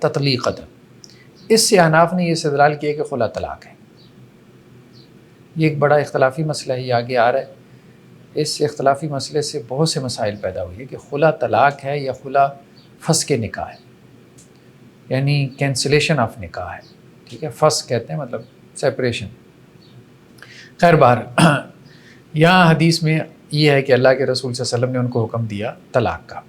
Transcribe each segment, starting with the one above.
تطلیقۃ، اس سے احناف نے یہ استدلال کیا کہ خلا طلاق ہے۔ یہ ایک بڑا اختلافی مسئلہ ہے، یہ آگے آ رہا ہے۔ اس اختلافی مسئلے سے بہت سے مسائل پیدا ہوئے کہ خلا طلاق ہے یا خلا فسخ نکاح ہے، یعنی کینسلیشن آف نکاح ہے، ٹھیک ہے، فسخ کہتے ہیں مطلب سیپریشن۔ خیر بہر یہاں حدیث میں یہ ہے کہ اللہ کے رسول صلی اللہ علیہ وسلم نے ان کو حکم دیا طلاق کا۔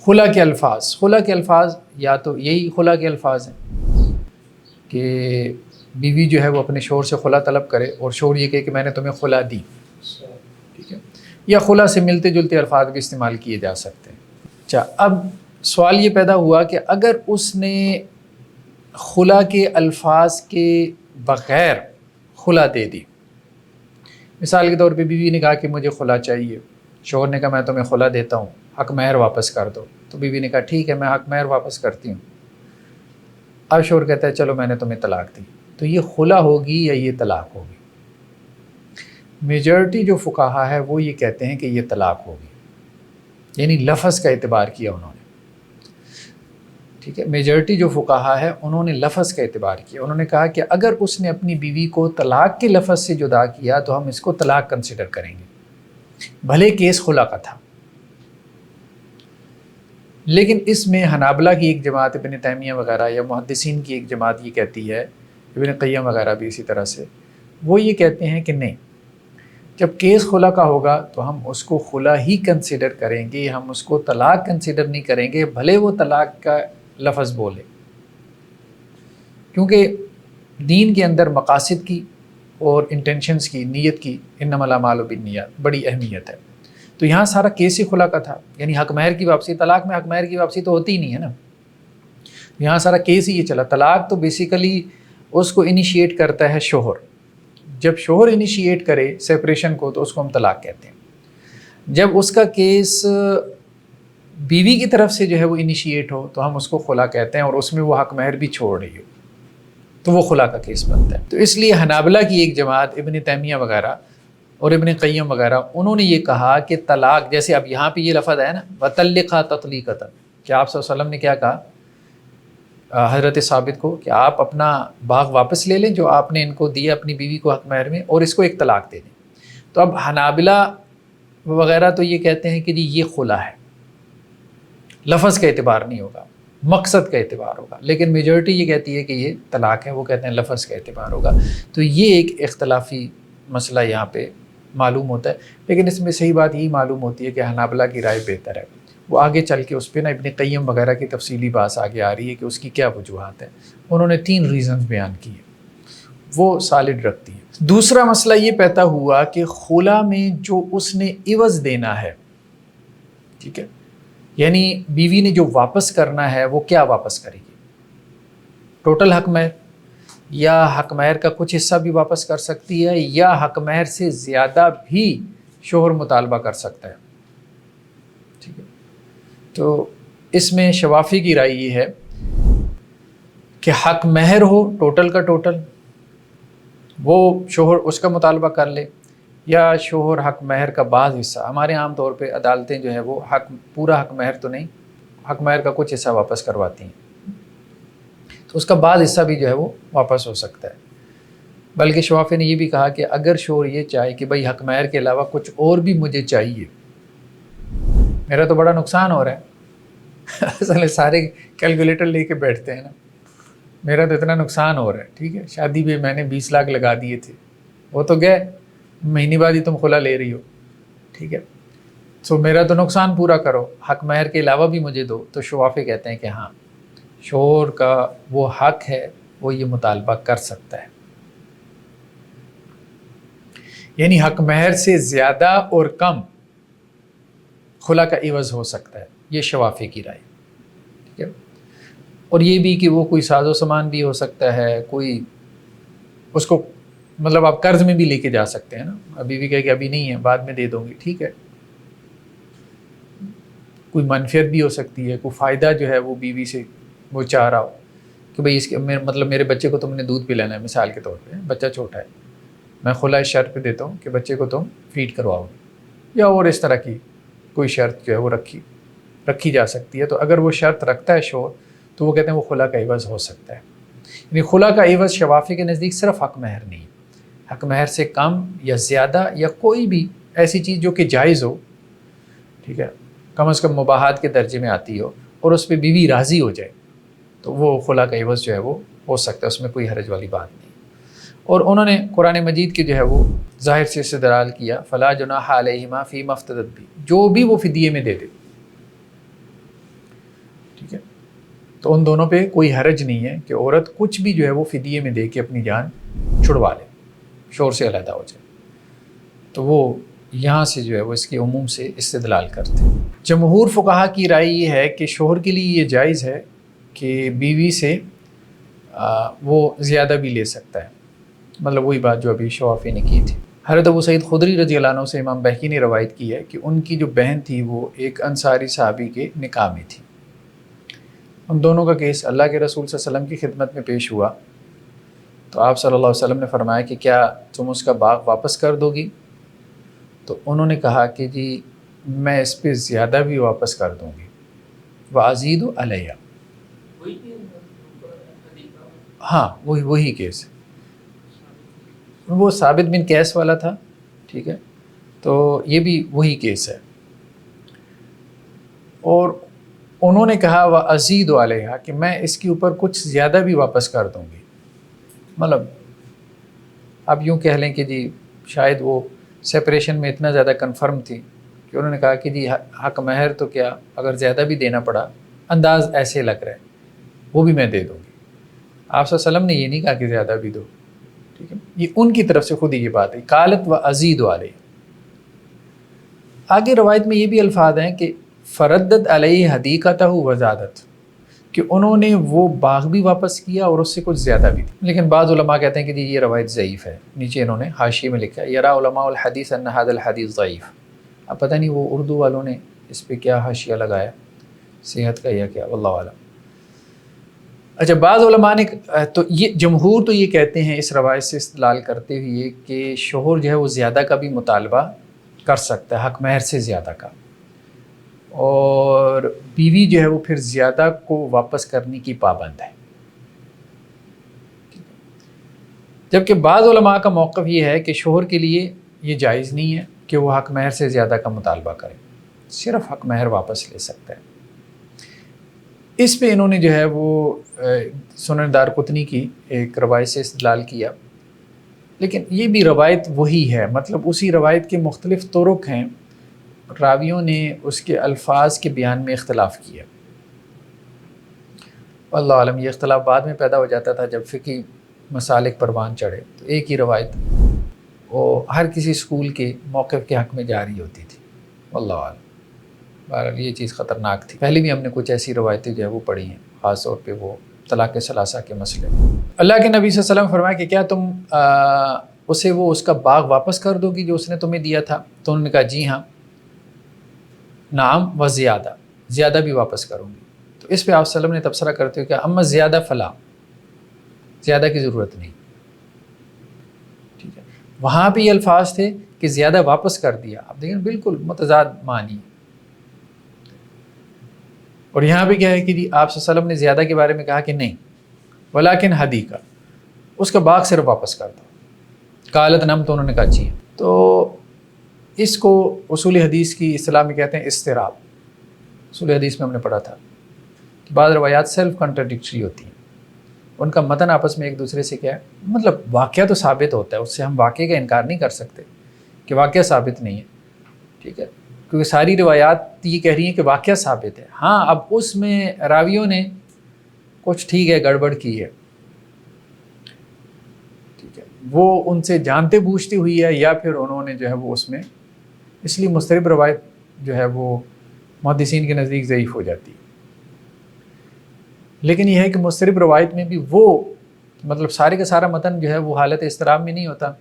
خلا کے الفاظ یا تو یہی خلا کے الفاظ ہیں کہ بیوی جو ہے وہ اپنے شوہر سے خلا طلب کرے اور شوہر یہ کہے کہ میں نے تمہیں خلا دی، ٹھیک ہے، یا خلا سے ملتے جلتے الفاظ بھی استعمال کیے جا سکتے ہیں۔ اچھا، اب سوال یہ پیدا ہوا کہ اگر اس نے خلا کے الفاظ کے بغیر خلا دے دی، مثال کے طور پہ بیوی نے کہا کہ مجھے خلا چاہیے، شوہر نے کہا میں تمہیں خلا دیتا ہوں، حق مہر واپس کر دو، تو بیوی نے کہا ٹھیک ہے میں حق مہر واپس کرتی ہوں۔ اب شوہر کہتا ہے چلو میں نے تمہیں طلاق دی، تو یہ خلا ہوگی یا یہ طلاق ہوگی؟ میجورٹی جو فقہا ہے وہ یہ کہتے ہیں کہ یہ طلاق ہوگی، یعنی لفظ کا اعتبار کیا انہوں نے، ٹھیک ہے، میجورٹی جو فقہا ہے انہوں نے لفظ کا اعتبار کیا، انہوں نے کہا کہ اگر اس نے اپنی بیوی کو طلاق کے لفظ سے جدا کیا تو ہم اس کو طلاق کنسیڈر کریں گے، بھلے کیس خلا کا تھا۔ لیکن اس میں حنابلہ کی ایک جماعت، ابن تیمیہ وغیرہ یا محدثین کی ایک جماعت یہ کہتی ہے، ابن قیم وغیرہ بھی اسی طرح سے، وہ یہ کہتے ہیں کہ نہیں، جب کیس خلا کا ہوگا تو ہم اس کو خلا ہی کنسیڈر کریں گے، ہم اس کو طلاق کنسیڈر نہیں کریں گے بھلے وہ طلاق کا لفظ بولے، کیونکہ دین کے اندر مقاصد کی اور انٹینشنز کی، نیت کی، انما الاعمال بالنیات بڑی اہمیت ہے۔ تو یہاں سارا کیس ہی خلا کا تھا، یعنی حق مہر کی واپسی، طلاق میں حق مہر کی واپسی تو ہوتی ہی نہیں ہے نا، یہاں سارا کیس ہی یہ چلا۔ طلاق تو بیسیکلی اس کو انیشیٹ کرتا ہے شوہر، جب شوہر انیشیٹ کرے سیپریشن کو تو اس کو ہم طلاق کہتے ہیں۔ جب اس کا کیس بیوی کی طرف سے جو ہے وہ انیشیٹ ہو تو ہم اس کو خلا کہتے ہیں، اور اس میں وہ حق مہر بھی چھوڑ رہی ہو تو وہ خلا کا کیس بنتا ہے۔ تو اس لیے حنابلہ کی ایک جماعت، ابن تیمیہ وغیرہ اور ابن قیم وغیرہ، انہوں نے یہ کہا کہ طلاق، جیسے اب یہاں پہ یہ لفظ ہے نا وَطَلِّقْهَا تَطْلِيقَةً، کہ آپ صلی اللہ علیہ وسلم نے کیا کہا حضرت ثابت کو کہ آپ اپنا باغ واپس لے لیں جو آپ نے ان کو دیا اپنی بیوی کو حق مہر میں، اور اس کو ایک طلاق دے دیں۔ تو اب حنابلہ وغیرہ تو یہ کہتے ہیں کہ جی یہ خلا ہے، لفظ کا اعتبار نہیں ہوگا، مقصد کا اعتبار ہوگا، لیکن میجورٹی یہ کہتی ہے کہ یہ طلاق ہے، وہ کہتے ہیں لفظ کا اعتبار ہوگا۔ تو یہ ایک اختلافی مسئلہ یہاں پہ معلوم ہوتا ہے، لیکن اس میں صحیح بات یہی معلوم ہوتی ہے کہ حنابلہ کی رائے بہتر ہے۔ وہ آگے چل کے اس پہ نا ابن قیم وغیرہ کی تفصیلی بات آگے آ رہی ہے کہ اس کی کیا وجوہات ہیں، انہوں نے 3 ریزنز بیان کیے، وہ سالڈ رکھتی ہیں۔ دوسرا مسئلہ یہ پیدا ہوا کہ خلا میں جو اس نے عوض دینا ہے، ٹھیک ہے، یعنی بیوی نے جو واپس کرنا ہے وہ کیا واپس کرے گی؟ ٹوٹل حق مہر، یا حق مہر کا کچھ حصہ بھی واپس کر سکتی ہے، یا حق مہر سے زیادہ بھی شوہر مطالبہ کر سکتا ہے، ٹھیک ہے۔ تو اس میں شوافی کی رائے یہ ہے کہ حق مہر ہو ٹوٹل کا ٹوٹل، وہ شوہر اس کا مطالبہ کر لے، یا شوہر حق مہر کا بعض حصہ، ہمارے عام طور پہ عدالتیں جو ہیں وہ پورا حق مہر تو نہیں، حق مہر کا کچھ حصہ واپس کرواتی ہیں، تو اس کا بعض حصہ بھی جو ہے وہ واپس ہو سکتا ہے۔ بلکہ شوافی نے یہ بھی کہا کہ اگر شوہر یہ چاہے کہ بھائی حق مہر کے علاوہ کچھ اور بھی مجھے چاہیے، میرا تو بڑا نقصان ہو رہا ہے اصل سارے کیلکولیٹر لے کے بیٹھتے ہیں نا، میرا تو اتنا نقصان ہو رہا ہے، ٹھیک ہے، شادی پہ میں نے 20 لاکھ لگا دیے تھے، وہ تو گئے، مہینے بعد ہی تم خلا لے رہی ہو، ٹھیک ہے، سو میرا تو نقصان پورا کرو، حق مہر کے علاوہ بھی مجھے دو۔ تو شوافی کہتے ہیں کہ ہاں، شوہر کا وہ حق ہے، وہ یہ مطالبہ کر سکتا ہے، یعنی حق مہر سے زیادہ اور کم خلا کا عوض ہو سکتا ہے، یہ شوافی کی رائے، ٹھیک ہے۔ اور یہ بھی کہ وہ کوئی ساز و سامان بھی ہو سکتا ہے، کوئی اس کو مطلب آپ قرض میں بھی لے کے جا سکتے ہیں نا، ابھی بھی کہے کہ ابھی نہیں ہے بعد میں دے دوں گی، ٹھیک ہے، کوئی منفعت بھی ہو سکتی ہے، کوئی فائدہ جو ہے وہ بیوی سے وہ چاہ رہا ہو کہ بھئی اس کے مطلب میرے بچے کو تم نے دودھ پلانا ہے، مثال کے طور پہ بچہ چھوٹا ہے، میں خلا اس شرط پہ دیتا ہوں کہ بچے کو تم فیڈ کرواؤ گے، یا اور اس طرح کی کوئی شرط جو ہے وہ رکھی، رکھی جا سکتی ہے، تو اگر وہ شرط رکھتا ہے شوہر تو وہ کہتے ہیں وہ خلا کا عوض ہو سکتا ہے. یعنی خلا کا عوض شوافی کے نزدیک صرف حق مہر نہیں، حق مہر سے کم یا زیادہ یا کوئی بھی ایسی چیز جو کہ جائز ہو، ٹھیک ہے، کم از کم مباحات کے درجے میں آتی ہو اور اس پہ بیوی راضی ہو جائے تو وہ خلا کا عوض جو ہے وہ ہو سکتا ہے، اس میں کوئی حرج والی بات نہیں. اور انہوں نے قرآن مجید کی جو ہے وہ ظاہر سے استدلال کیا فلا جناح علیہما فیما افتدت بھی، جو بھی وہ فدیے میں دے دے، ٹھیک ہے، تو ان دونوں پہ کوئی حرج نہیں ہے کہ عورت کچھ بھی جو ہے وہ فدیے میں دے کے اپنی جان چھڑوا لے، شوہر سے علیحدہ ہو جائے. تو وہ یہاں سے جو ہے وہ اس کے عموم سے استدلال کرتے ہیں. جمہور فقہا کی رائے یہ ہے کہ شوہر کے لیے یہ جائز ہے کہ بیوی سے وہ زیادہ بھی لے سکتا ہے، مطلب وہی بات جو ابھی شوافی نے کی تھی. حضرت ابو سعید خدری رضی اللہ عنہ سے امام بہقی نے روایت کی ہے کہ ان کی جو بہن تھی وہ ایک انصاری صحابی کے نکاح میں تھی. ان دونوں کا کیس اللہ کے رسول صلی اللہ علیہ وسلم کی خدمت میں پیش ہوا تو آپ صلی اللہ علیہ وسلم نے فرمایا کہ کیا تم اس کا باغ واپس کر دو گی؟ تو انہوں نے کہا کہ جی میں اس پہ زیادہ بھی واپس کر دوں گی، وازید علیہ. ہاں وہی کیس ہے، وہ ثابت بن قیس والا تھا، ٹھیک ہے، تو یہ بھی وہی کیس ہے. اور انہوں نے کہا وازید علیہ کہ میں اس کے اوپر کچھ زیادہ بھی واپس کر دوں گی. مطلب اب یوں کہہ لیں کہ جی شاید وہ سپریشن میں اتنا زیادہ کنفرم تھی کہ انہوں نے کہا کہ جی حق مہر تو کیا اگر زیادہ بھی دینا پڑا، انداز ایسے لگ رہا ہے وہ بھی میں دے دوں گی. آپ صلی اللہ علیہ وسلم نے یہ نہیں کہا کہ زیادہ بھی دو، ٹھیک ہے، یہ ان کی طرف سے خود ہی یہ بات ہے. قالت وازید علیہ. آگے روایت میں یہ بھی الفاظ ہیں کہ فردت علیہ حدیقتہ وزادت، کہ انہوں نے وہ باغ بھی واپس کیا اور اس سے کچھ زیادہ بھی. لیکن بعض علماء کہتے ہیں کہ جی یہ روایت ضعیف ہے. نیچے انہوں نے حاشیے میں لکھا ہے یرا علماء الحدیث ان ھذا الحدیث ضعیف. اب پتہ نہیں وہ اردو والوں نے اس پہ کیا حاشیہ لگایا، صحت کا یا کیا، واللہ اعلم. اچھا، بعض علماء نے تو یہ جمہور تو یہ کہتے ہیں اس روایت سے استدلال کرتے ہوئے کہ شوہر جو ہے وہ زیادہ کا بھی مطالبہ کر سکتا ہے، حق مہر سے زیادہ کا، اور بیوی جو ہے وہ پھر زیادہ کو واپس کرنے کی پابند ہے. جبکہ بعض علماء کا موقف یہ ہے کہ شوہر کے لیے یہ جائز نہیں ہے کہ وہ حق مہر سے زیادہ کا مطالبہ کرے، صرف حق مہر واپس لے سکتا ہے. اس پہ انہوں نے جو ہے وہ سنن دارقطنی کی ایک روایت سے استدلال کیا، لیکن یہ بھی روایت وہی ہے، مطلب اسی روایت کے مختلف طرق ہیں، راویوں نے اس کے الفاظ کے بیان میں اختلاف کیا. واللہ عالم یہ اختلاف بعد میں پیدا ہو جاتا تھا جب فقہی مسالک پروان چڑھے تو ایک ہی روایت وہ ہر کسی اسکول کے موقف کے حق میں جاری ہوتی تھی. واللہ عالم. بہرحال یہ چیز خطرناک تھی. پہلے بھی ہم نے کچھ ایسی روایتیں جو ہے وہ پڑھی ہیں، خاص طور پہ وہ طلاق ثلاثہ کے مسئلے. اللہ کے نبی صلی اللہ علیہ وسلم فرمایا کہ کیا تم اسے وہ اس کا باغ واپس کر دو گی جو اس نے تمہیں دیا تھا؟ تو انہوں نے کہا جی ہاں. نعم و زیادہ، زیادہ بھی واپس کروں گی. تو اس پہ آپ صلی اللہ علیہ وسلم نے تبصرہ کرتے ہوئے کہ اما زیادہ فلا، زیادہ کی ضرورت نہیں. ٹھیک ہے، وہاں پہ یہ الفاظ تھے کہ زیادہ واپس کر دیا. آپ دیکھیں بالکل متضاد معنی. اور یہاں پہ کیا ہے کہ جی آپ صلی اللہ علیہ وسلم نے زیادہ کے بارے میں کہا کہ نہیں، ولیکن حدیقہ، اس کا باغ صرف واپس کر دو. قالت نعم، تو انہوں نے کہا جی. تو اس کو اصول حدیث کی اصطلاح میں کہتے ہیں اضطراب. اصول حدیث میں ہم نے پڑھا تھا کہ بعض روایات سیلف کنٹراڈکٹری ہوتی ہیں، ان کا متن آپس میں ایک دوسرے سے کیا ہے، مطلب واقعہ تو ثابت ہوتا ہے، اس سے ہم واقعے کا انکار نہیں کر سکتے کہ واقعہ ثابت نہیں ہے، ٹھیک ہے، کیونکہ ساری روایات یہ کہہ رہی ہیں کہ واقعہ ثابت ہے. ہاں اب اس میں راویوں نے کچھ ٹھیک ہے گڑبڑ کی ہے، ٹھیک ہے، وہ ان سے جانتے بوجھتے ہوئی ہے یا پھر انہوں نے جو ہے وہ اس میں، اس لیے مضطرب روایت جو ہے وہ محدثین کے نزدیک ضعیف ہو جاتی ہے. لیکن یہ ہے کہ مضطرب روایت میں بھی وہ مطلب سارے کا سارا متن جو ہے وہ حالت اضطراب میں نہیں ہوتا،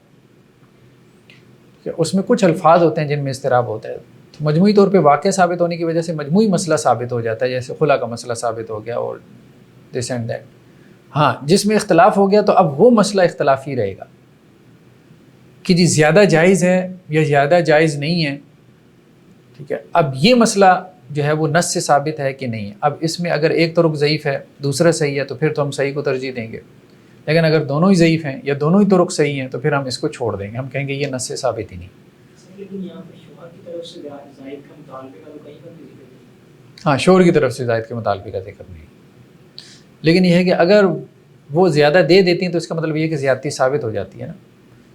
کہ اس میں کچھ الفاظ ہوتے ہیں جن میں اضطراب ہوتا ہے. تو مجموعی طور پہ واقعہ ثابت ہونے کی وجہ سے مجموعی مسئلہ ثابت ہو جاتا ہے، جیسے خلا کا مسئلہ ثابت ہو گیا اور دس اینڈ دیٹ. ہاں جس میں اختلاف ہو گیا تو اب وہ مسئلہ اختلافی رہے گا کہ جی زیادہ جائز ہے یا زیادہ جائز نہیں ہے، ٹھیک ہے. اب یہ مسئلہ جو ہے وہ نص سے ثابت ہے کہ نہیں. اب اس میں اگر ایک طرق ضعیف ہے دوسرا صحیح ہے تو پھر تو ہم صحیح کو ترجیح دیں گے، لیکن اگر دونوں ہی ضعیف ہیں یا دونوں ہی طرق صحیح ہیں تو پھر ہم اس کو چھوڑ دیں گے، ہم کہیں گے یہ نص سے ثابت ہی نہیں. ہاں شوہر کی طرف سے زائد کے مطالبے کا ذکر نہیں، لیکن یہ ہے کہ اگر وہ زیادہ دے دیتی ہیں تو اس کا مطلب یہ ہے کہ زیادتی ثابت ہو جاتی ہے نا.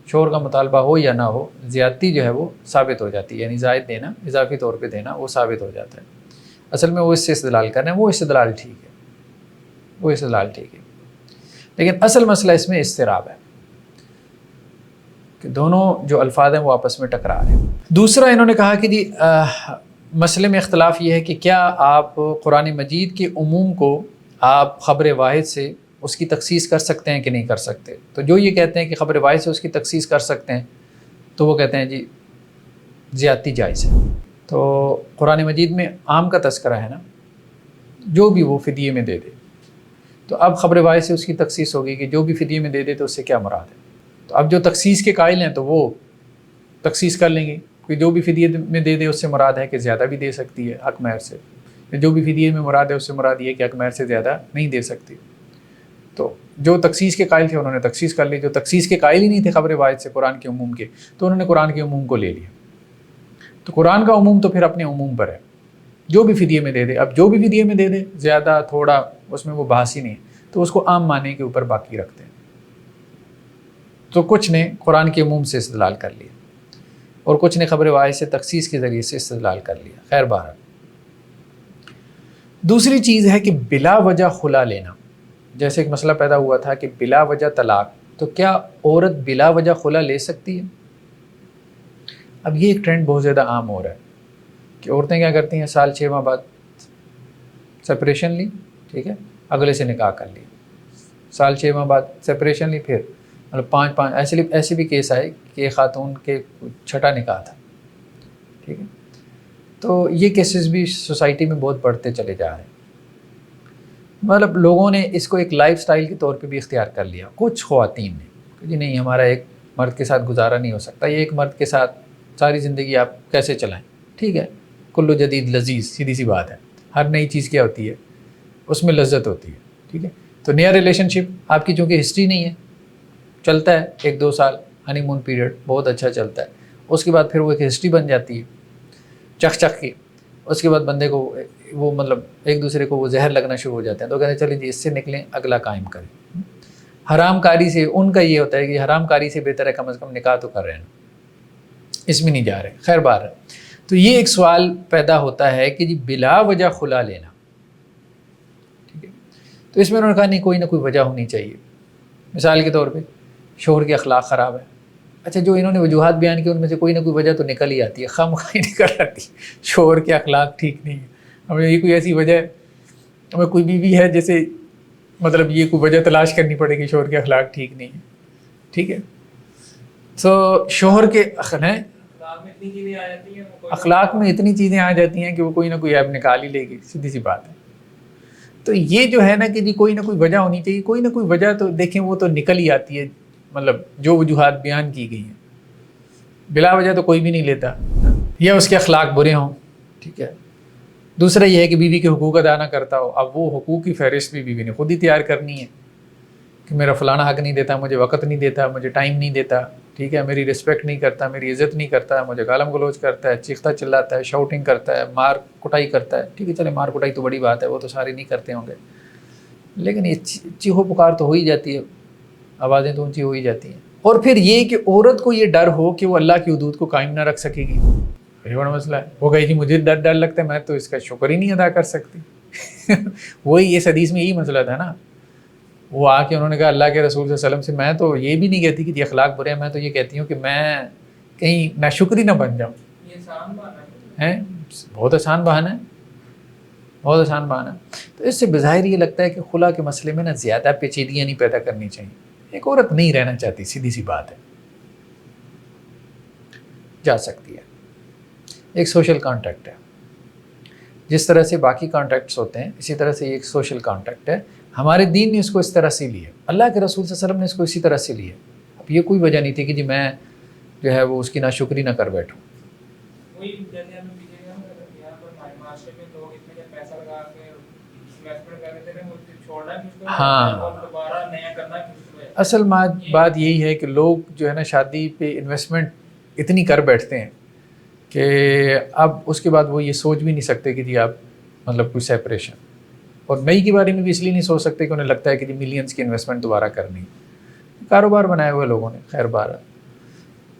شوہر کا مطالبہ ہو یا نہ ہو، زیادتی جو ہے وہ ثابت ہو جاتی ہے، یعنی زائد دینا، اضافی طور پہ دینا، وہ ثابت ہو جاتا ہے. اصل میں وہ اس سے استدلال کر رہے ہیں، وہ استدلال ٹھیک ہے، وہ استدلال ٹھیک ہے، لیکن اصل مسئلہ اس میں اضطراب ہے کہ دونوں جو الفاظ ہیں وہ آپس میں ٹکرا رہے ہیں. دوسرا انہوں نے کہا کہ جی مسئلے میں اختلاف یہ ہے کہ کیا آپ قرآن مجید کے عموم کو آپ خبر واحد سے اس کی تخصیص کر سکتے ہیں کہ نہیں کر سکتے. تو جو یہ کہتے ہیں کہ خبر واحد سے اس کی تخصیص کر سکتے ہیں تو وہ کہتے ہیں جی زیادتی جائز ہے. تو قرآن مجید میں عام کا تذکرہ ہے نا، جو بھی وہ فدیے میں دے دے، تو اب خبر واحد سے اس کی تخصیص ہوگی کہ جو بھی فدیے میں دے دے تو اس سے کیا مراد ہے. تو اب جو تخصیص کے قائل ہیں تو وہ تخصیص کر لیں گے کہ جو بھی فدیے میں دے دے اس سے مراد ہے کہ زیادہ بھی دے سکتی ہے حق مہر سے، جو بھی فدیے میں مراد ہے اس سے مراد یہ ہے کہ حق مہر سے زیادہ نہیں دے سکتی. تو جو تخصیص کے قائل تھے انہوں نے تخصیص کر لی، جو تخصیص کے قائل ہی نہیں تھے خبر واحد سے قرآن کے عموم کے، تو انہوں نے قرآن کے عموم کو لے لیا. تو قرآن کا عموم تو پھر اپنے عموم پر ہے، جو بھی فدیے میں دے دے. اب جو بھی فدیے میں دے دے زیادہ تھوڑا اس میں وہ بحث ہی نہیں ہے، تو اس کو عام معنی کے اوپر باقی رکھتے ہیں. تو کچھ نے قرآن کے عموم سے استدلال کر لیا اور کچھ نے خبر واحد سے تخصیص کے ذریعے سے استدلال کر لیا. خیر بہرحال دوسری چیز ہے کہ بلا وجہ خلا لینا. جیسے ایک مسئلہ پیدا ہوا تھا کہ بلا وجہ طلاق، تو کیا عورت بلا وجہ خلا لے سکتی ہے؟ اب یہ ایک ٹرینڈ بہت زیادہ عام ہو رہا ہے کہ عورتیں کیا کرتی ہیں، سال 6 ماہ بعد سپریشن لی، ٹھیک ہے، اگلے سے نکاح کر لی، سال 6 ماہ بعد سپریشن لی، پھر مطلب 5 ایسے بھی کیس آئے کہ خاتون کے چھٹا نکاح تھا، ٹھیک ہے. تو یہ کیسز بھی سوسائٹی میں بہت بڑھتے چلے جا رہے ہیں. مطلب لوگوں نے اس کو ایک لائف سٹائل کے طور پہ بھی اختیار کر لیا. کچھ خواتین نے کہ جی نہیں، ہمارا ایک مرد کے ساتھ گزارا نہیں ہو سکتا، یہ ایک مرد کے ساتھ ساری زندگی آپ کیسے چلائیں. ٹھیک ہے، کلو جدید لذیذ، سیدھی سی بات ہے، ہر نئی چیز کیا ہوتی ہے، اس میں لذت ہوتی ہے. ٹھیک ہے، تو نیا ریلیشن شپ آپ کی چونکہ ہسٹری نہیں ہے، چلتا ہے 1-2 سال ہنی مون پیریڈ بہت اچھا چلتا ہے، اس کے بعد پھر وہ ایک ہسٹری بن جاتی ہے چخ کی. اس کے بعد بندے کو وہ مطلب ایک دوسرے کو وہ زہر لگنا شروع ہو جاتے ہیں، تو کہتے ہیں چلیں جی اس سے نکلیں، اگلا قائم کریں. حرام کاری سے ان کا یہ ہوتا ہے کہ حرام کاری سے بہتر ہے کم از کم نکاح تو کر رہے ہیں، اس میں نہیں جا رہے. خیر بار ہے. تو یہ ایک سوال پیدا ہوتا ہے کہ جی بلا وجہ خلا لینا، ٹھیک ہے، تو اس میں انہوں نے کہا نہیں، کوئی نہ کوئی وجہ ہونی چاہیے. مثال کے طور پہ شوہر کے اخلاق خراب ہے. اچھا، جو انہوں نے وجوہات بیان کی ان میں سے کوئی نہ کوئی وجہ تو نکل ہی آتی ہے، خواہ نکل آتی ہے. شوہر کے اخلاق ٹھیک نہیں ہے، ہمیں یہ کوئی ایسی وجہ ہے، ہمیں کوئی بیوی ہے جیسے مطلب یہ کوئی وجہ تلاش کرنی پڑے گی شوہر کے اخلاق ٹھیک نہیں ہے. ٹھیک ہے، تو شوہر کے اخلاق میں اتنی چیزیں آ جاتی ہیں کہ وہ کوئی نہ کوئی ایپ نکال ہی لے گی، سیدھی سی بات ہے. تو یہ جو ہے نا کہ جی کوئی نہ کوئی وجہ ہونی چاہیے، کوئی نہ کوئی وجہ تو دیکھیں وہ تو نکل ہی آتی ہے. مطلب جو وجوہات بیان کی گئی ہیں بلا وجہ تو کوئی بھی نہیں لیتا، یا اس کے اخلاق برے ہوں. ٹھیک ہے، دوسرا یہ ہے کہ بیوی کے حقوق ادا نہ کرتا ہو. اب وہ حقوق کی فہرست بھی بیوی نے خود ہی تیار کرنی ہے کہ میرا فلانا حق نہیں دیتا، مجھے وقت نہیں دیتا، مجھے ٹائم نہیں دیتا، ٹھیک ہے، میری رسپیکٹ نہیں کرتا، میری عزت نہیں کرتا، مجھے گالم گلوچ کرتا ہے، چیختا چلاتا ہے، شاؤٹنگ کرتا ہے، مار کٹائی کرتا ہے. ٹھیک ہے، چلے مار کٹائی تو بڑی بات ہے، وہ تو سارے نہیں کرتے ہوں گے، لیکن یہ چیخو پکار تو ہو ہی جاتی ہے، آوازیں تو اونچی ہو ہی جاتی ہیں. اور پھر یہ کہ عورت کو یہ ڈر ہو کہ وہ اللہ کی حدود کو قائم نہ رکھ سکے گی، یہ بڑا مسئلہ ہے. وہ کہے گی مجھے ڈر لگتا ہے، میں تو اس کا شکر ہی نہیں ادا کر سکتی. وہی اس حدیث میں یہی مسئلہ تھا نا. وہ آ کے انہوں نے کہا اللہ کے رسول صلی اللہ علیہ وسلم سے، میں تو یہ بھی نہیں کہتی کہ یہ اخلاق برے ہیں، میں تو یہ کہتی ہوں کہ میں کہیں ناشکری نہ بن جاؤں. یہ آسان بہانہ ہے، بہت آسان بہانہ ہے، بہت آسان بہانہ ہے. تو اس سے بظاہر یہ لگتا ہے کہ خلا کے مسئلے میں نا زیادہ پیچیدگیاں نہیں پیدا کرنی چاہیے. ایک عورت نہیں رہنا چاہتی، سیدھی سی بات ہے، جا سکتی ہے. ایک سوشل کانٹیکٹ ہے، جس طرح سے باقی کانٹیکٹس ہوتے ہیں اسی طرح سے یہ ایک سوشل کانٹیکٹ ہے. ہمارے دین نے اس کو اس طرح سے لیا، اللہ کے رسول صلی اللہ علیہ وسلم نے اس کو اسی طرح سے لیا. اب یہ کوئی وجہ نہیں تھی کہ جی میں جو ہے وہ اس کی ناشکری نہ کر بیٹھوں. ہاں اصل بات یہی ہے کہ لوگ جو ہے نا شادی پہ انویسٹمنٹ اتنی کر بیٹھتے ہیں کہ اب اس کے بعد وہ یہ سوچ بھی نہیں سکتے کہ جی آپ مطلب کوئی سیپریشن، اور نئی کے بارے میں بھی اس لیے نہیں سوچ سکتے کہ انہیں لگتا ہے کہ جی ملینز کی انویسٹمنٹ دوبارہ کرنی، کاروبار بنایا ہوا لوگوں نے، خیر بارہ.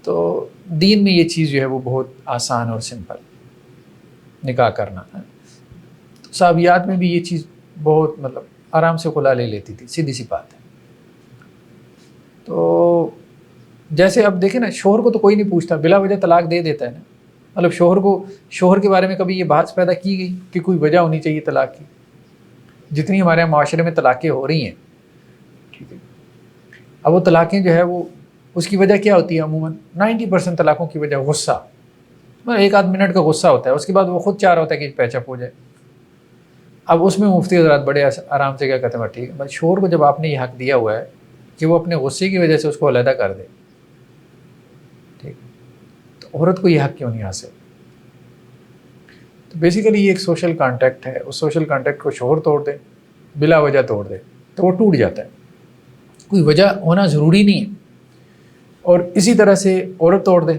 تو دین میں یہ چیز جو ہے وہ بہت آسان اور سمپل نکاح کرنا ہے. صحابیات میں بھی یہ چیز بہت مطلب آرام سے خلا لے لیتی تھی، سیدھی سی بات ہے. تو جیسے اب دیکھیں نا، شوہر کو تو کوئی نہیں پوچھتا، بلا وجہ طلاق دے دیتا ہے نا. مطلب شوہر کے بارے میں کبھی یہ بات پیدا کی گئی کہ کوئی وجہ ہونی چاہیے طلاق کی؟ جتنی ہمارے یہاں معاشرے میں طلاقیں ہو رہی ہیں، ٹھیک ہے، اب وہ طلاقیں جو ہے وہ اس کی وجہ کیا ہوتی ہے؟ عموماً 90% طلاقوں کی وجہ غصہ، ایک آدھ منٹ کا غصہ ہوتا ہے، اس کے بعد وہ خود چاہ رہا ہوتا ہے کہ پیچ اپ ہو جائے. اب اس میں مفتی حضرات بڑے آرام سے کیا کہتے ہیں، ٹھیک ہے بھائی، شوہر کو جب آپ نے یہ حق دیا ہوا ہے کہ وہ اپنے غصے کی وجہ سے اس کو علیحدہ کر دے، ٹھیک، تو عورت کو یہ حق کیوں نہیں حاصل؟ تو بیسیکلی یہ ایک سوشل کانٹیکٹ ہے، اس سوشل کانٹیکٹ کو شوہر توڑ دے، بلا وجہ توڑ دے تو وہ ٹوٹ جاتا ہے. کوئی وجہ ہونا ضروری نہیں ہے. اور اسی طرح سے عورت توڑ دے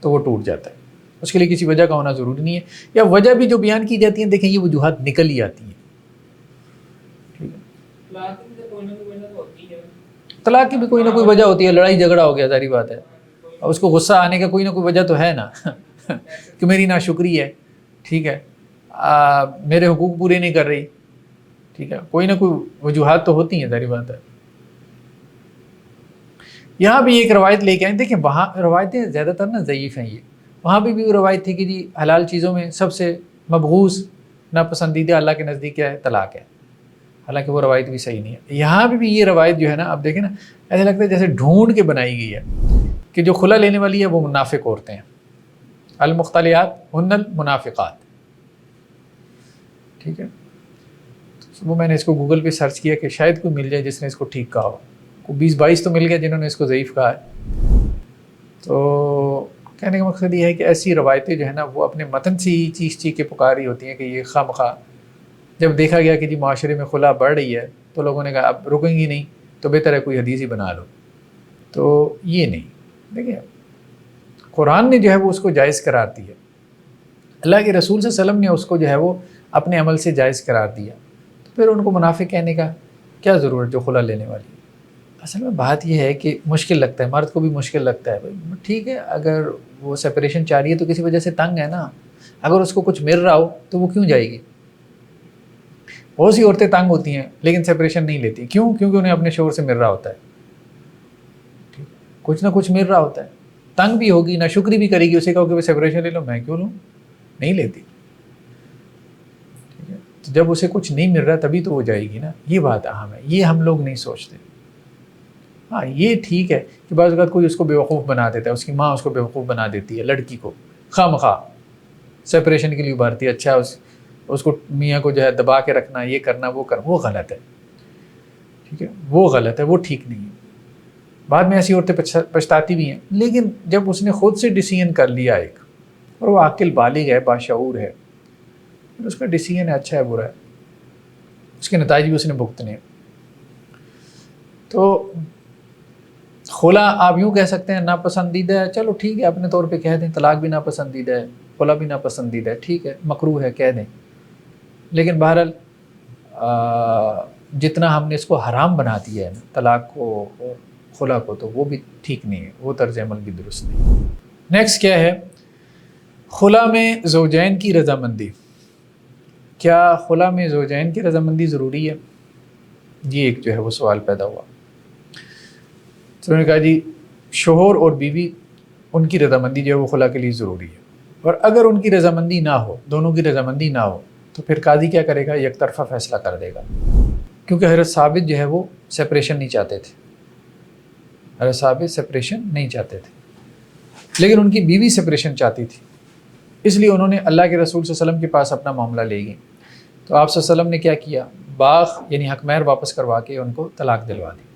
تو وہ ٹوٹ جاتا ہے، اس کے لیے کسی وجہ کا ہونا ضروری نہیں ہے. یا وجہ بھی جو بیان کی جاتی ہیں، دیکھیں یہ وجوہات نکل ہی آتی ہیں. طلاق کی بھی کوئی نہ کوئی وجہ ہوتی ہے، لڑائی جھگڑا ہو گیا، ظاہری بات ہے، اور اس کو غصہ آنے کا کوئی نہ کوئی وجہ تو ہے نا کہ میری ناشکری ہے، ٹھیک ہے، میرے حقوق پورے نہیں کر رہی، ٹھیک ہے، کوئی نہ کوئی وجوہات تو ہوتی ہیں، ظاہری بات ہے. یہاں بھی ایک روایت لے کے آئیں، دیکھیں وہاں روایتیں زیادہ تر نا ضعیف ہیں. یہ وہاں بھی روایت تھی کہ جی حلال چیزوں میں سب سے مبغوض ناپسندیدہ اللہ کے نزدیک کیا ہے؟ طلاق ہے. حالانکہ وہ روایت بھی صحیح نہیں ہے. یہاں بھی یہ روایت جو ہے نا، آپ دیکھیں نا، ایسا لگتا ہے جیسے ڈھونڈ کے بنائی گئی ہے کہ جو خلا لینے والی ہے وہ منافق عورتیں ہیں، المختلیات ہن المنافقات، ٹھیک ہے. وہ میں نے اس کو گوگل پہ سرچ کیا کہ شاید کوئی مل جائے جس نے اس کو ٹھیک کہا ہو. 20-22 تو مل گیا جنہوں نے اس کو ضعیف کہا ہے. تو کہنے کا مقصد یہ ہے کہ ایسی روایتیں جو ہے نا وہ اپنے متن سے ہی چیخ کے پکاری ہوتی ہیں کہ یہ خواہ مخواہ. جب دیکھا گیا کہ جی معاشرے میں خلا بڑھ رہی ہے تو لوگوں نے کہا اب رکیں گی نہیں تو بہتر ہے کوئی حدیث ہی بنا لو. تو یہ نہیں، دیکھیں قرآن نے جو ہے وہ اس کو جائز قرار دیا، اللہ کے رسول صلی اللہ علیہ وسلم نے اس کو جو ہے وہ اپنے عمل سے جائز قرار دیا، تو پھر ان کو منافق کہنے کا کیا ضرورت جو خلا لینے والی. اصل میں بات یہ ہے کہ مشکل لگتا ہے، مرد کو بھی مشکل لگتا ہے. ٹھیک ہے، اگر وہ سیپریشن چاہ رہی ہے تو کسی وجہ سے تنگ ہے نا. اگر اس کو کچھ مل رہا ہو تو وہ کیوں جائے گی؟ بہت سی عورتیں تنگ ہوتی ہیں لیکن سیپریشن نہیں لیتی. کیوں؟ کیونکہ انہیں اپنے شوہر سے مل رہا ہوتا ہے، کچھ نہ کچھ مل رہا ہوتا ہے. تنگ بھی ہوگی، نہ شکری بھی کرے گی، اسے کہو کہ وہ سیپریشن لے لو، میں کیوں لوں؟ نہیں لیتی. ٹھیک ہے، تو جب اسے کچھ نہیں مل رہا تبھی تو وہ جائے گی نا. یہ بات اہم ہے، یہ ہم لوگ نہیں سوچتے. ہاں یہ ٹھیک ہے کہ بعض اوقات کوئی اس کو بیوقوف بنا دیتا ہے، اس کی ماں اس کو بیوقوف بنا دیتی ہے، لڑکی کو خواہ مخواہ سیپریشن کے لیے ابھارتی ہے. اچھا اس کو میاں کو جو ہے دبا کے رکھنا، یہ کرنا وہ کرنا، وہ غلط ہے. ٹھیک ہے، وہ غلط ہے، وہ ٹھیک نہیں ہے. بعد میں ایسی عورتیں پچھتاتی بھی ہیں. لیکن جب اس نے خود سے ڈیسیژن کر لیا ایک، اور وہ عاقل بالغ ہے، باشعور ہے، اس کا ڈیسیژن ہے، اچھا ہے برا ہے، اس کے نتائج بھی اس نے بھگتنے. تو خلا آپ یوں کہہ سکتے ہیں ناپسندیدہ ہے، چلو ٹھیک ہے، اپنے طور پہ کہہ دیں. طلاق بھی ناپسندیدہ ہے، خلا بھی ناپسندیدہ ہے، ٹھیک ہے، مکروہ ہے، کہہ دیں. لیکن بہرحال جتنا ہم نے اس کو حرام بنا دیا ہے نا طلاق کو اور خلا کو، تو وہ بھی ٹھیک نہیں ہے، وہ طرز عمل بھی درست نہیں. نیکسٹ کیا ہے؟ خلا میں زوجین کی رضامندی. کیا خلا میں زوجین کی رضامندی ضروری ہے؟ یہ ایک جو ہے وہ سوال پیدا ہوا. تو انہوں نے کہا جی شوہر اور بیوی ان کی رضامندی جو ہے وہ خلا کے لیے ضروری ہے. اور اگر ان کی رضامندی نہ ہو، دونوں کی رضامندی نہ ہو، تو پھر قاضی کیا کرے گا؟ یک طرفہ فیصلہ کر دے گا. کیونکہ حضرت ثابت جو ہے وہ سیپریشن نہیں چاہتے تھے، حضرت ثابت سیپریشن نہیں چاہتے تھے، لیکن ان کی بیوی سیپریشن چاہتی تھی. اس لیے انہوں نے اللہ کے رسول صلی اللہ علیہ وسلم کے پاس اپنا معاملہ لے گئے. تو آپ صلی اللہ علیہ وسلم نے کیا کیا؟ باغ یعنی حق مہر واپس کروا کے ان کو طلاق دلوا دی.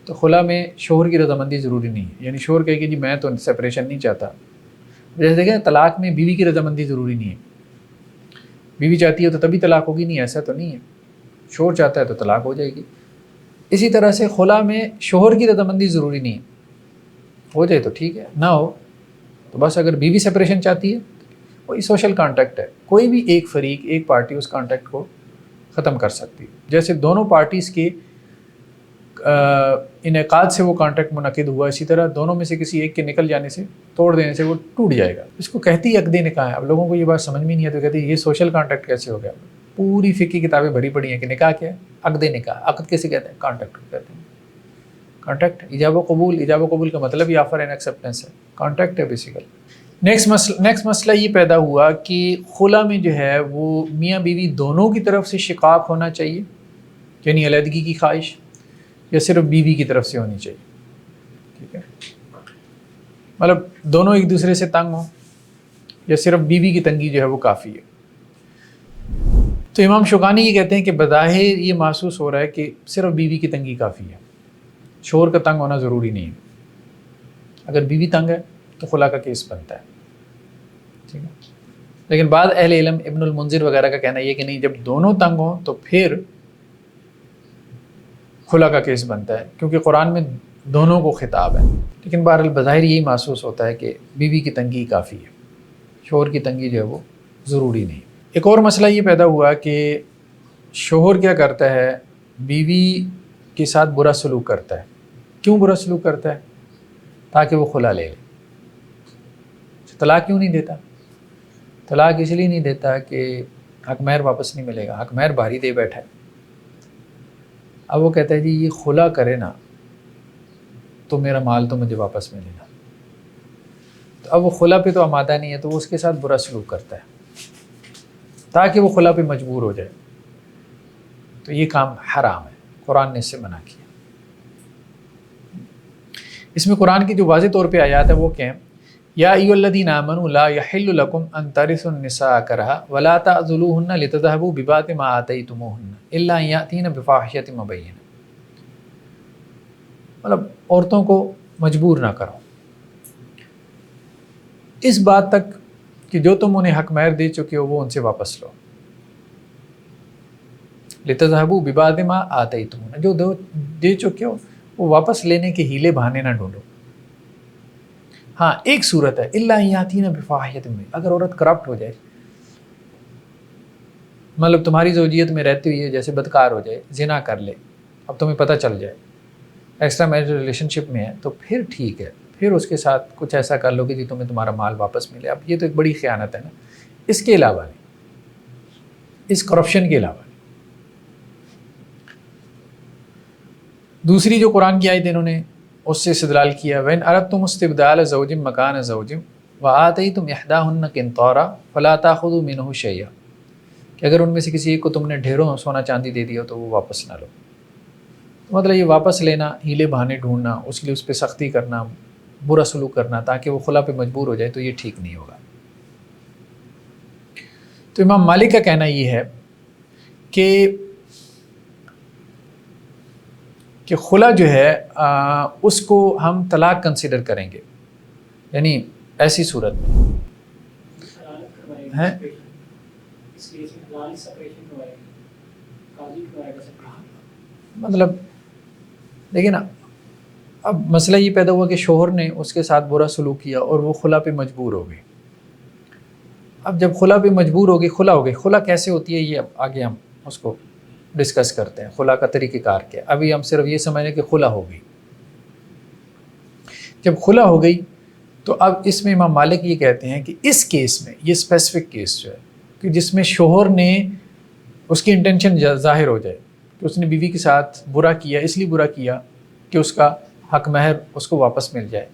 تو خلا میں شوہر کی رضامندی ضروری نہیں ہے. یعنی شوہر کہے کہ جی میں تو سیپریشن نہیں چاہتا. جیسے دیکھیں طلاق میں بیوی کی رضامندی ضروری نہیں ہے. بیوی چاہتی ہے تو تبھی طلاق ہوگی، نہیں ایسا تو نہیں ہے. شوہر چاہتا ہے تو طلاق ہو جائے گی۔ اسی طرح سے خلا میں شوہر کی رضامندی ضروری نہیں ہے، ہو جائے تو ٹھیک ہے، نہ ہو تو بس اگر بیوی سپریشن چاہتی ہے وہی سوشل کانٹیکٹ ہے، کوئی بھی ایک فریق ایک پارٹی اس کانٹیکٹ کو ختم کر سکتی ہے۔ جیسے دونوں پارٹیز کے انعقاد سے وہ کانٹیکٹ منعقد ہوا، اسی طرح دونوں میں سے کسی ایک کے نکل جانے سے، توڑ دینے سے وہ ٹوٹ جائے گا۔ اس کو کہتی ہے عقد نکاح ہے۔ اب لوگوں کو یہ بات سمجھ میں نہیں ہے تو کہتے ہیں یہ سوشل کانٹیکٹ کیسے ہو گیا؟ پوری فقہی کتابیں بھری پڑی ہیں کہ نکاح کیا ہے، عقد نکاح۔ عقد کیسے کہتے ہیں؟ کانٹیکٹ کو کہتے ہیں۔ کانٹیکٹ ایجاب و قبول، ایجاب و قبول کا مطلب ہی آفر اینڈ ایکسیپٹنس ہے، کانٹیکٹ ہے بیسیکل۔ نیکسٹ مسئلہ یہ پیدا ہوا کہ خلا میں جو ہے وہ میاں بیوی دونوں کی طرف سے شقاق ہونا چاہیے، یعنی علیحدگی کی خواہش، یا صرف بیوی کی طرف سے ہونی چاہیے؟ ٹھیک ہے، مطلب دونوں ایک دوسرے سے تنگ ہوں یا صرف بیوی کی تنگی جو ہے وہ کافی ہے؟ تو امام شوکانی یہ کہتے ہیں کہ بظاہر یہ محسوس ہو رہا ہے کہ صرف بیوی کی تنگی کافی ہے، شوہر کا تنگ ہونا ضروری نہیں ہے۔ اگر بیوی تنگ ہے تو خلا کا کیس بنتا ہے، ٹھیک ہے۔ لیکن بعض اہل علم ابن المنذر وغیرہ کا کہنا یہ کہ نہیں، جب دونوں تنگ ہوں تو پھر خلا کا کیس بنتا ہے، کیونکہ قرآن میں دونوں کو خطاب ہے۔ لیکن بہرحال بظاہر یہی محسوس ہوتا ہے کہ بیوی کی تنگی کافی ہے، شوہر کی تنگی جو ہے وہ ضروری نہیں۔ ایک اور مسئلہ یہ پیدا ہوا کہ شوہر کیا کرتا ہے، بیوی کے ساتھ برا سلوک کرتا ہے۔ کیوں برا سلوک کرتا ہے؟ تاکہ وہ خلا لے لے۔ طلاق کیوں نہیں دیتا؟ طلاق اس لیے نہیں دیتا کہ حق مہر واپس نہیں ملے گا، حق مہر بھاری دے بیٹھا ہے۔ اب وہ کہتا ہے جی یہ خلا کرے نا تو میرا مال تو مجھے واپس ملے گا، تو اب وہ خلا پہ تو آمادہ نہیں ہے، تو وہ اس کے ساتھ برا سلوک کرتا ہے تاکہ وہ خلا پہ مجبور ہو جائے۔ تو یہ کام حرام ہے، قرآن نے اس سے منع کیا۔ اس میں قرآن کی جو واضح طور پہ آیات ہے وہ کیا ہیں؟ یا ایھا الذین آمنوا لا یحل لکم ان ترثوا النساء کرہا ولا تعضلوہن لتذہبوا ببعض ما آتیتموہن الا ان یأتین بفاحشۃ مبینہ۔ مطلب عورتوں کو مجبور نہ کرو اس بات تک کہ جو تم انہیں حق مہر دے چکے ہو وہ ان سے واپس لو۔ لتذہبوا ببعض ما آتیتموہن، جو دے چکے ہو وہ واپس لینے کے ہیلے بہانے نہ ڈھونڈو۔ ہاں ایک صورت ہے، الا ان یاتین بفاحشۃ مبینہ، اگر عورت کرپٹ ہو جائے، مطلب تمہاری زوجیت میں رہتی ہوئی ہے جیسے بدکار ہو جائے، زنا کر لے، اب تمہیں پتہ چل جائے، ایکسٹرا میرجل ریلیشن شپ میں ہے، تو پھر ٹھیک ہے، پھر اس کے ساتھ کچھ ایسا کر لو کہ جی تمہیں تمہارا مال واپس ملے۔ اب یہ تو ایک بڑی خیانت ہے نا، اس کے علاوہ نہیں، اس کرپشن کے علاوہ نہیں۔ دوسری جو قرآن کی آیت انہوں نے اس سے استدلال کیا، وَإِنْ أَرَدْتُمُ اسْتِبْدَالَ زَوْجٍ مَكَانَ زَوْجٍ وَآتَيْتُمْ إِحْدَاهُنَّ قِنْطَارًا فَلَا تَأْخُذُوا مِنْهُ شَيْئًا، کہ اگر ان میں سے کسی ایک کو تم نے ڈھیروں سونا چاندی دے دیا تو وہ واپس نہ لو۔ تو مطلب یہ واپس لینا، ہیلے بہانے ڈھونڈنا، اس کے لیے اس پہ سختی کرنا، برا سلوک کرنا تاکہ وہ خلا پہ مجبور ہو جائے، تو یہ ٹھیک نہیں ہوگا۔ تو امام مالک کا کہنا یہ ہے کہ خلا جو ہے اس کو ہم طلاق کنسیڈر کریں گے، یعنی ایسی صورت میں مطلب، لیکن اب مسئلہ یہ پیدا ہوا کہ شوہر نے اس کے ساتھ برا سلوک کیا اور وہ خلا پہ مجبور ہو گئی۔ اب جب خلا پہ مجبور ہو گئی، خلا ہو گئی، خلا کیسے ہوتی ہے یہ اب آگے ہم اس کو ڈسکس کرتے ہیں، خلا کا طریقہ کار کیا۔ ابھی ہم صرف یہ سمجھیں کہ خلا ہو گئی۔ جب خلا ہو گئی تو اب اس میں امام مالک یہ کہتے ہیں کہ اس کیس میں، یہ اسپیسیفک کیس جو ہے کہ جس میں شوہر نے اس کی انٹینشن ظاہر ہو جائے کہ اس نے بیوی کے ساتھ برا کیا، اس لیے برا کیا کہ اس کا حق مہر اس کو واپس مل جائے،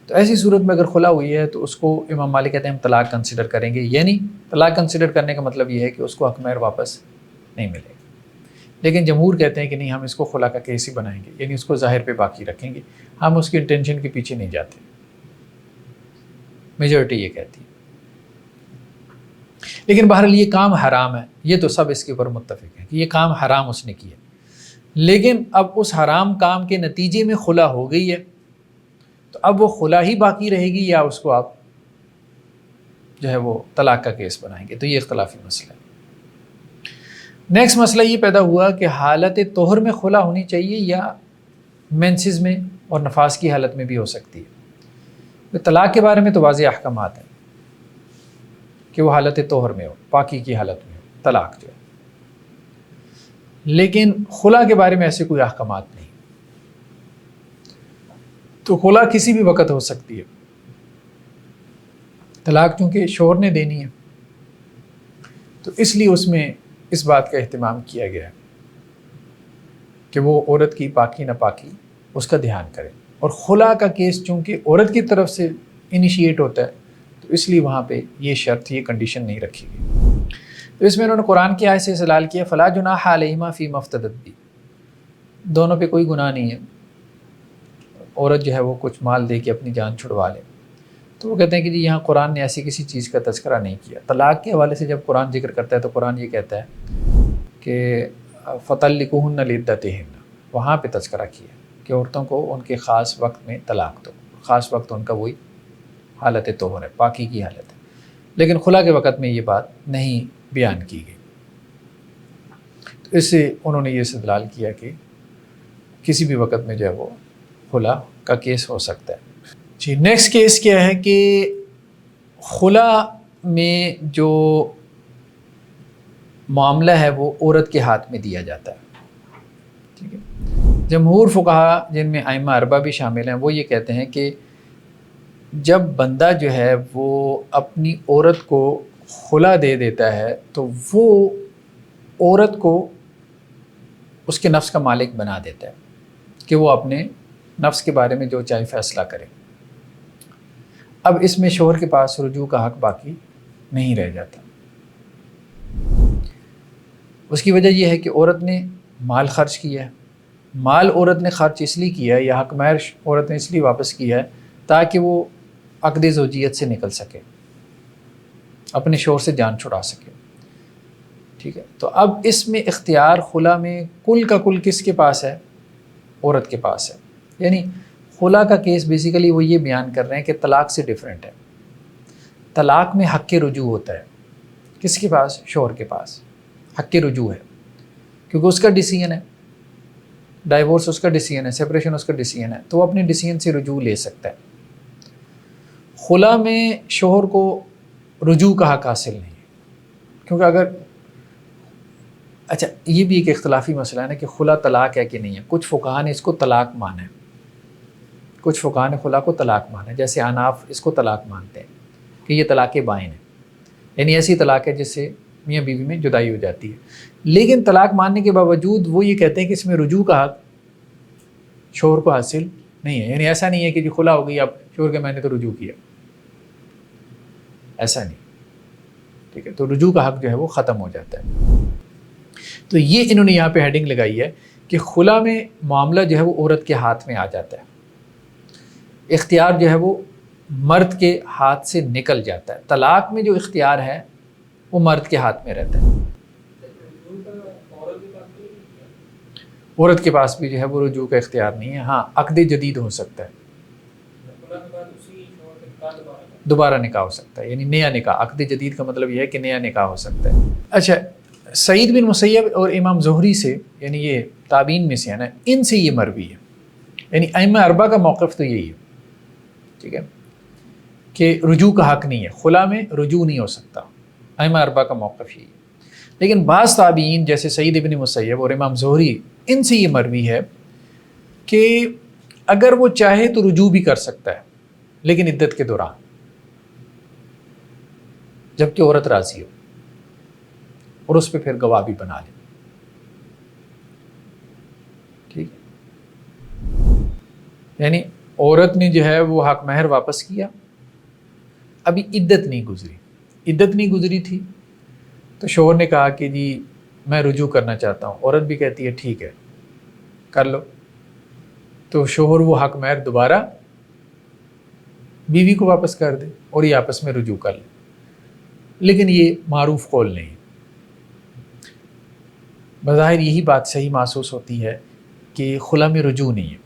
تو ایسی صورت میں اگر خلا ہوئی ہے تو اس کو امام مالک کہتے ہیں ہم طلاق کنسیڈر کریں گے۔ یعنی طلاق کنسیڈر کرنے کا مطلب یہ ہے کہ اس کو حق مہر واپس نہیں ملے گا۔ لیکن جمہور کہتے ہیں کہ نہیں، ہم اس کو خلا کا کیس ہی بنائیں گے، یعنی اس کو ظاہر پہ باقی رکھیں گے، ہم اس کی انٹینشن کے پیچھے نہیں جاتے۔ میجورٹی یہ کہتی ہے۔ لیکن بہرحال یہ کام حرام ہے، یہ تو سب اس کے اوپر متفق ہیں کہ یہ کام حرام اس نے کیا۔ لیکن اب اس حرام کام کے نتیجے میں خلا ہو گئی ہے، تو اب وہ خلا ہی باقی رہے گی یا اس کو آپ جو ہے وہ طلاق کا کیس بنائیں گے، تو یہ اختلافی مسئلہ ہے۔ نیکسٹ مسئلہ یہ پیدا ہوا کہ حالت طہر میں خلا ہونی چاہیے یا مینسز میں اور نفاس کی حالت میں بھی ہو سکتی ہے. طلاق کے بارے میں تو واضح احکامات ہیں کہ وہ حالت طہر میں ہو، پاکی کی حالت میں ہو طلاق جو ہے، لیکن خلا کے بارے میں ایسے کوئی احکامات نہیں. تو خلا کسی بھی وقت ہو سکتی ہے. طلاق چونکہ شوہر نے دینی ہے تو اس لیے اس میں اس بات کا اہتمام کیا گیا ہے کہ وہ عورت کی پاکی ناپاکی اس کا دھیان کرے. اور خلا کا کیس چونکہ عورت کی طرف سے انیشیٹ ہوتا ہے تو اس لیے وہاں پہ یہ شرط، یہ کنڈیشن نہیں رکھی گئی. تو اس میں انہوں نے قرآن کی آیت سے استدلال کیا فلا جناح علیہما فیما افتدت بہ، دونوں پہ کوئی گناہ نہیں ہے. عورت جو ہے وہ کچھ مال دے کے اپنی جان چھڑوا لے. تو وہ کہتے ہیں کہ جی یہاں قرآن نے ایسی کسی چیز کا تذکرہ نہیں کیا. طلاق کے حوالے سے جب قرآن ذکر کرتا ہے تو قرآن یہ کہتا ہے کہ فطلقوہن لعدتہن، وہاں پہ تذکرہ کیا کہ عورتوں کو ان کے خاص وقت میں طلاق دو. خاص وقت ان کا وہی حالت طہر ہے، پاکی کی حالت ہے. لیکن خلا کے وقت میں یہ بات نہیں بیان کی گئی. تو اس سے انہوں نے یہ استدلال کیا کہ کسی بھی وقت میں جو ہے وہ خلا کا کیس ہو سکتا ہے. جی نیکسٹ کیس کیا ہے کہ خلا میں جو معاملہ ہے وہ عورت کے ہاتھ میں دیا جاتا ہے. ٹھیک ہے، جمہور فقہا جن میں ائمہ اربعہ بھی شامل ہیں وہ یہ کہتے ہیں کہ جب بندہ جو ہے وہ اپنی عورت کو خلا دے دیتا ہے تو وہ عورت کو اس کے نفس کا مالک بنا دیتا ہے کہ وہ اپنے نفس کے بارے میں جو چاہے فیصلہ کرے. اب اس میں شوہر کے پاس رجوع کا حق باقی نہیں رہ جاتا. اس کی وجہ یہ ہے کہ عورت نے مال خرچ کیا ہے. مال عورت نے خرچ اس لیے کیا ہے یا حق مہر عورت نے اس لیے واپس کیا ہے تاکہ وہ عقد زوجیت سے نکل سکے، اپنے شوہر سے جان چھڑا سکے. ٹھیک ہے، تو اب اس میں اختیار خلا میں کل کا کل کس کے پاس ہے؟ عورت کے پاس ہے. یعنی خلا کا کیس بیسیکلی وہ یہ بیان کر رہے ہیں کہ طلاق سے ڈیفرنٹ ہے. طلاق میں حق رجوع ہوتا ہے، کس کے پاس؟ شوہر کے پاس حق رجوع ہے کیونکہ اس کا ڈیسیژن ہے، ڈائیورس اس کا ڈیسیژن ہے، سپریشن اس کا ڈیسیژن ہے، تو وہ اپنے ڈیسیژن سے رجوع لے سکتا ہے. خلا میں شوہر کو رجوع کا حق حاصل نہیں ہے کیونکہ اگر اچھا یہ بھی ایک اختلافی مسئلہ ہے نا کہ خلا طلاق ہے کہ نہیں ہے. کچھ فقہا نے اس کو طلاق مانا ہے، کچھ فقہا نے خلا کو طلاق مانا ہے، جیسے اناف اس کو طلاق مانتے ہیں کہ یہ طلاق بائن ہے، یعنی ایسی طلاق ہے جس سے میاں بیوی میں جدائی ہو جاتی ہے. لیکن طلاق ماننے کے باوجود وہ یہ کہتے ہیں کہ اس میں رجوع کا حق شوہر کو حاصل نہیں ہے. یعنی ایسا نہیں ہے کہ جی خلا ہو گئی اب شوہر کے میں نے تو رجوع کیا، ایسا نہیں. ٹھیک ہے، تو رجوع کا حق جو ہے وہ ختم ہو جاتا ہے. تو یہ انہوں نے یہاں پہ ہیڈنگ لگائی ہے کہ خلا میں معاملہ جو ہے وہ عورت کے ہاتھ میں آ جاتا ہے، اختیار جو ہے وہ مرد کے ہاتھ سے نکل جاتا ہے. طلاق میں جو اختیار ہے وہ مرد کے ہاتھ میں رہتا ہے. عورت کے پاس بھی جو ہے وہ رجوع کا اختیار نہیں ہے. ہاں عقد جدید ہو سکتا ہے، دوبارہ نکاح ہو سکتا ہے، یعنی نیا نکاح. عقد جدید کا مطلب یہ ہے کہ نیا نکاح ہو سکتا ہے. اچھا سعید بن مسیب اور امام زہری سے، یعنی یہ تابعین میں سے ہے نا، ان سے یہ مروی ہے. یعنی ائمہ اربعہ کا موقف تو یہی ہے، ٹھیک ہے، کہ رجوع کا حق نہیں ہے، خلا میں رجوع نہیں ہو سکتا. ائمہ اربعہ کا موقف یہی ہے. لیکن بعض تابعین جیسے سعید بن مسیب اور امام زہری، ان سے یہ مروی ہے کہ اگر وہ چاہے تو رجوع بھی کر سکتا ہے لیکن عدت کے دوران، جبکہ عورت راضی ہو اور اس پہ پھر گواہ بھی بنا لے. ٹھیک ہے، یعنی عورت نے جو ہے وہ حق مہر واپس کیا، ابھی عدت نہیں گزری تھی تو شوہر نے کہا کہ جی میں رجوع کرنا چاہتا ہوں. عورت بھی کہتی ہے ٹھیک ہے کر لو. تو شوہر وہ حق مہر دوبارہ بیوی کو واپس کر دے اور یہ آپس میں رجوع کر لے. لیکن یہ معروف قول نہیں. بظاہر یہی بات صحیح محسوس ہوتی ہے کہ خلا میں رجوع نہیں ہے،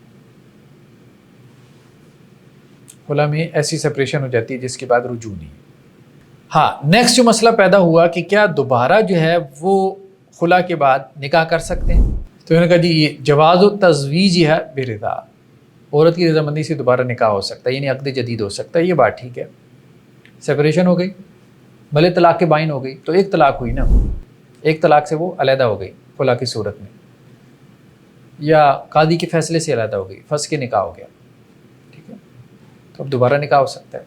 خلا میں ایسی سپریشن ہو جاتی ہے جس کے بعد رجوع نہیں ہے. ہاں نیکسٹ جو مسئلہ پیدا ہوا کہ کیا دوبارہ جو ہے وہ خلا کے بعد نکاح کر سکتے ہیں؟ تو انہوں نے کہا جی یہ جواز التزویج ہے برضا، عورت کی رضامندی سے دوبارہ نکاح ہو سکتا ہے، یعنی عقد جدید ہو سکتا ہے، یہ بات ٹھیک ہے۔ سپریشن ہو گئی، بھلے طلاق کے بائن ہو گئی تو ایک طلاق ہوئی نا، ایک طلاق سے وہ علیحدہ ہو گئی خلا کی صورت میں، یا قاضی کے فیصلے سے علیحدہ ہو گئی، فسخ کے نکاح ہو گیا، ٹھیک ہے، تو اب دوبارہ نکاح ہو سکتا ہے،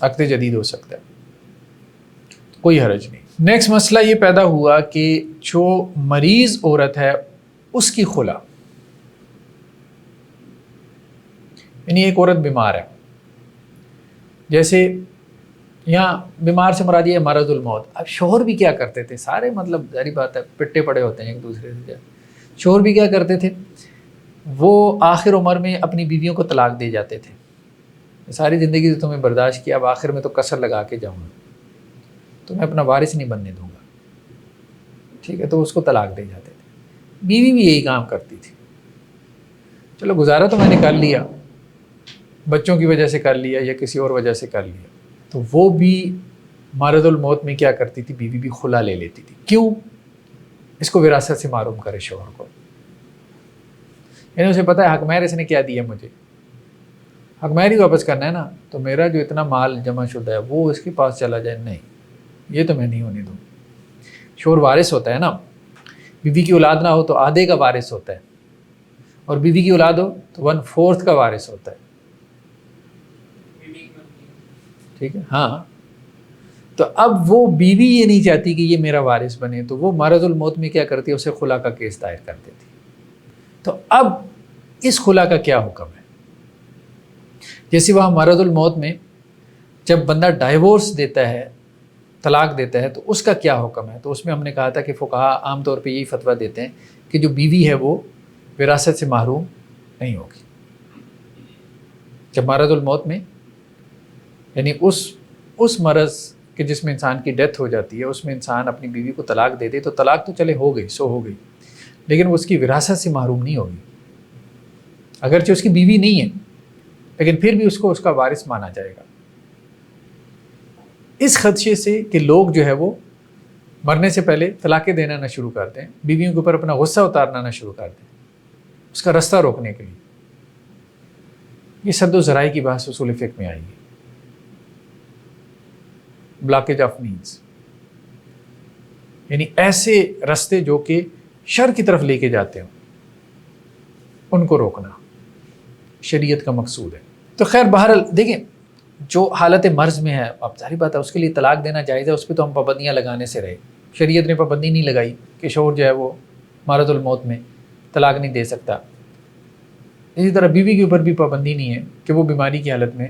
عقد جدید ہو سکتا ہے، کوئی حرج نہیں۔ نیکسٹ مسئلہ یہ پیدا ہوا کہ جو مریض عورت ہے اس کی خلا، یعنی ایک عورت بیمار ہے، جیسے یہاں بیمار سے مراد یہ ہے مرض الموت۔ اب شوہر بھی کیا کرتے تھے، سارے مطلب ظاہری بات ہے پٹے پڑے ہوتے ہیں ایک دوسرے سے، شوہر بھی کیا کرتے تھے، وہ آخر عمر میں اپنی بیویوں کو طلاق دے جاتے تھے، ساری زندگی سے تمہیں برداشت کیا، اب آخر میں تو کسر لگا کے جاؤں گا، تمہیں اپنا وارث نہیں بننے دوں گا، ٹھیک ہے، تو اس کو طلاق دے جاتے تھے۔ بیوی بھی یہی کام کرتی تھی، چلو گزارا تو میں نے کر لیا، بچوں کی وجہ سے کر لیا یا کسی اور وجہ سے کر لیا، تو وہ بھی مرض الموت میں کیا کرتی تھی، بیوی بھی خلا لے لیتی تھی۔ کیوں؟ اس کو وراثت سے محروم کرے شوہر کو، یعنی اسے پتہ ہے حق مہر اس نے کیا دیا، مجھے حق مہر ہی واپس کرنا ہے نا، تو میرا جو اتنا مال جمع شدہ ہے وہ اس کے پاس چلا جائے، نہیں یہ تو میں نہیں ہونے دوں۔ شوہر وارث ہوتا ہے نا، بیوی کی اولاد نہ ہو تو آدھے کا وارث ہوتا ہے، اور بیوی کی اولاد ہو تو 1/4 کا وارث ہوتا ہے، ٹھیک ہے، ہاں۔ تو اب وہ بیوی یہ نہیں چاہتی کہ یہ میرا وارث بنے، تو وہ مرض الموت میں کیا کرتی ہے، اسے خلا کا کیس دائر کر دیتی۔ تو اب اس خلا کا کیا حکم ہے؟ جیسے وہاں مرض الموت میں جب بندہ ڈائیورس دیتا ہے، طلاق دیتا ہے، تو اس کا کیا حکم ہے؟ تو اس میں ہم نے کہا تھا کہ فقہا عام طور پہ یہی فتویٰ دیتے ہیں کہ جو بیوی ہے وہ وراثت سے محروم نہیں ہوگی جب مرض الموت میں، یعنی اس مرض کہ جس میں انسان کی ڈیتھ ہو جاتی ہے، اس میں انسان اپنی بیوی کو طلاق دے دے تو طلاق تو چلے ہو گئی، سو ہو گئی، لیکن وہ اس کی وراثت سے محروم نہیں ہوگی، اگرچہ اس کی بیوی نہیں ہے لیکن پھر بھی اس کو اس کا وارث مانا جائے گا، اس خدشے سے کہ لوگ جو ہے وہ مرنے سے پہلے طلاقیں دینا نہ شروع کر دیں، بیویوں کے اوپر اپنا غصہ اتارنا نہ شروع کر دیں، اس کا رستہ روکنے کے لیے یہ سد و ذرائع کی بحث اصول فقہ میں آئی ہے، بلاکیج آف مینز، یعنی ایسے رستے جو کہ شر کی طرف لے کے جاتے ہوں ان کو روکنا شریعت کا مقصود ہے۔ تو خیر بہرحال دیکھیں، جو حالت مرض میں ہے، اب ظاہری بات ہے اس کے لیے طلاق دینا جائز ہے، اس پہ تو ہم پابندیاں لگانے سے رہے، شریعت نے پابندی نہیں لگائی کہ شوہر جو ہے وہ مرض الموت میں طلاق نہیں دے سکتا، اسی طرح بیوی کے اوپر بھی پابندی نہیں ہے کہ وہ بیماری کی حالت میں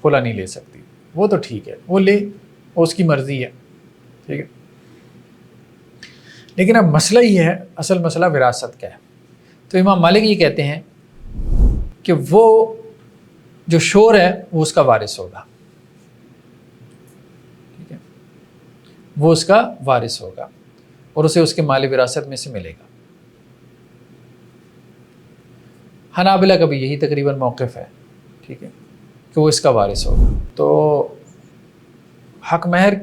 خلا نہیں لے سکتی، وہ تو ٹھیک ہے، وہ لے، اس کی مرضی ہے، ٹھیک ہے۔ لیکن اب مسئلہ یہ ہے، اصل مسئلہ وراثت کا ہے، تو امام مالک یہ کہتے ہیں کہ وہ جو شوہر ہے وہ اس کا وارث ہوگا، ٹھیک ہے، وہ اس کا وارث ہوگا اور اسے اس کے مال وراثت میں سے ملے گا۔ حنابلہ کا بھی یہی تقریباً موقف ہے، ٹھیک ہے، کہ وہ اس کا وارث ہوگا۔ تو حق مہر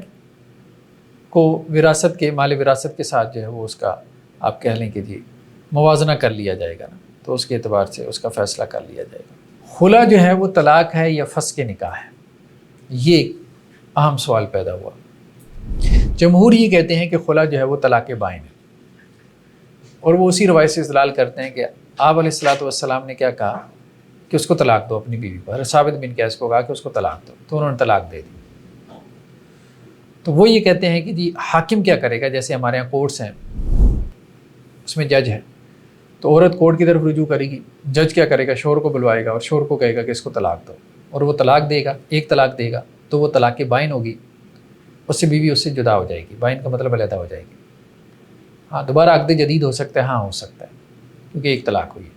کو وراثت کے، مال وراثت کے ساتھ جو ہے وہ اس کا آپ کہہ لیں کہ جی موازنہ کر لیا جائے گا نا، تو اس کے اعتبار سے اس کا فیصلہ کر لیا جائے گا۔ خلا جو ہے وہ طلاق ہے یا فسخ نکاح ہے، یہ ایک اہم سوال پیدا ہوا۔ جمہور یہ کہتے ہیں کہ خلا جو ہے وہ طلاق بائن ہے، اور وہ اسی روایت سے استدلال کرتے ہیں کہ آپ علیہ الصلوۃ والسلام نے کیا کہا کہ اس کو طلاق دو اپنی بیوی کو، ثابت بن قیس کو کہا کہ اس کو طلاق دو، تو انہوں نے طلاق دے دی۔ تو وہ یہ کہتے ہیں کہ جی حاکم کیا کرے گا، جیسے ہمارے یہاں کورٹس ہیں، اس میں جج ہے، تو عورت کورٹ کی طرف رجوع کرے گی، جج کیا کرے گا، شوہر کو بلوائے گا اور شوہر کو کہے گا کہ اس کو طلاق دو، اور وہ طلاق دے گا، ایک طلاق دے گا تو وہ طلاق بائن ہوگی، اس سے بیوی اس سے جدا ہو جائے گی، بائن کا مطلب علیحدہ ہو جائے گی۔ ہاں دوبارہ عقد جدید ہو سکتا ہے، ہاں ہو سکتا ہے، کیونکہ ایک طلاق ہوئی ہے۔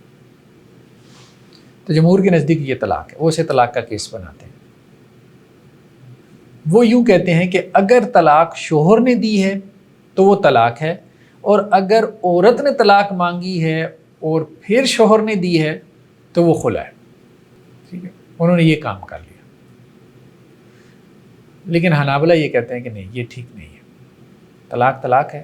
تو جمہور کے نزدیک یہ طلاق ہے، وہ اسے طلاق کا کیس بناتے ہیں۔ وہ یوں کہتے ہیں کہ اگر طلاق شوہر نے دی ہے تو وہ طلاق ہے، اور اگر عورت نے طلاق مانگی ہے اور پھر شوہر نے دی ہے تو وہ خلا ہے، ٹھیک ہے، انہوں نے یہ کام کر لیا۔ لیکن حنابلہ یہ کہتے ہیں کہ نہیں، یہ ٹھیک نہیں ہے، طلاق طلاق ہے،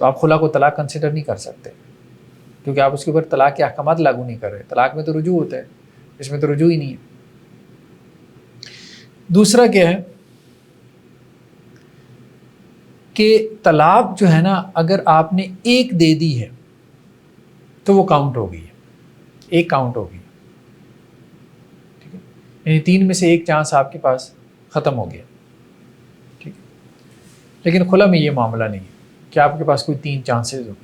تو آپ خلا کو طلاق کنسیڈر نہیں کر سکتے، کیونکہ آپ اس کے اوپر طلاق کے احکامات لاگو نہیں کر رہے. طلاق میں تو رجوع ہوتا ہے، اس میں تو رجوع ہی نہیں ہے. دوسرا کیا ہے کہ طلاق جو ہے نا، اگر آپ نے ایک دے دی ہے تو وہ کاؤنٹ ہو گئی ہے، ایک کاؤنٹ ہو گئی، ٹھیک ہے، یعنی 3 میں سے ایک چانس آپ کے پاس ختم ہو گیا، ٹھیک ہے. لیکن خلا میں یہ معاملہ نہیں ہے کہ آپ کے پاس کوئی 3 چانسز ہو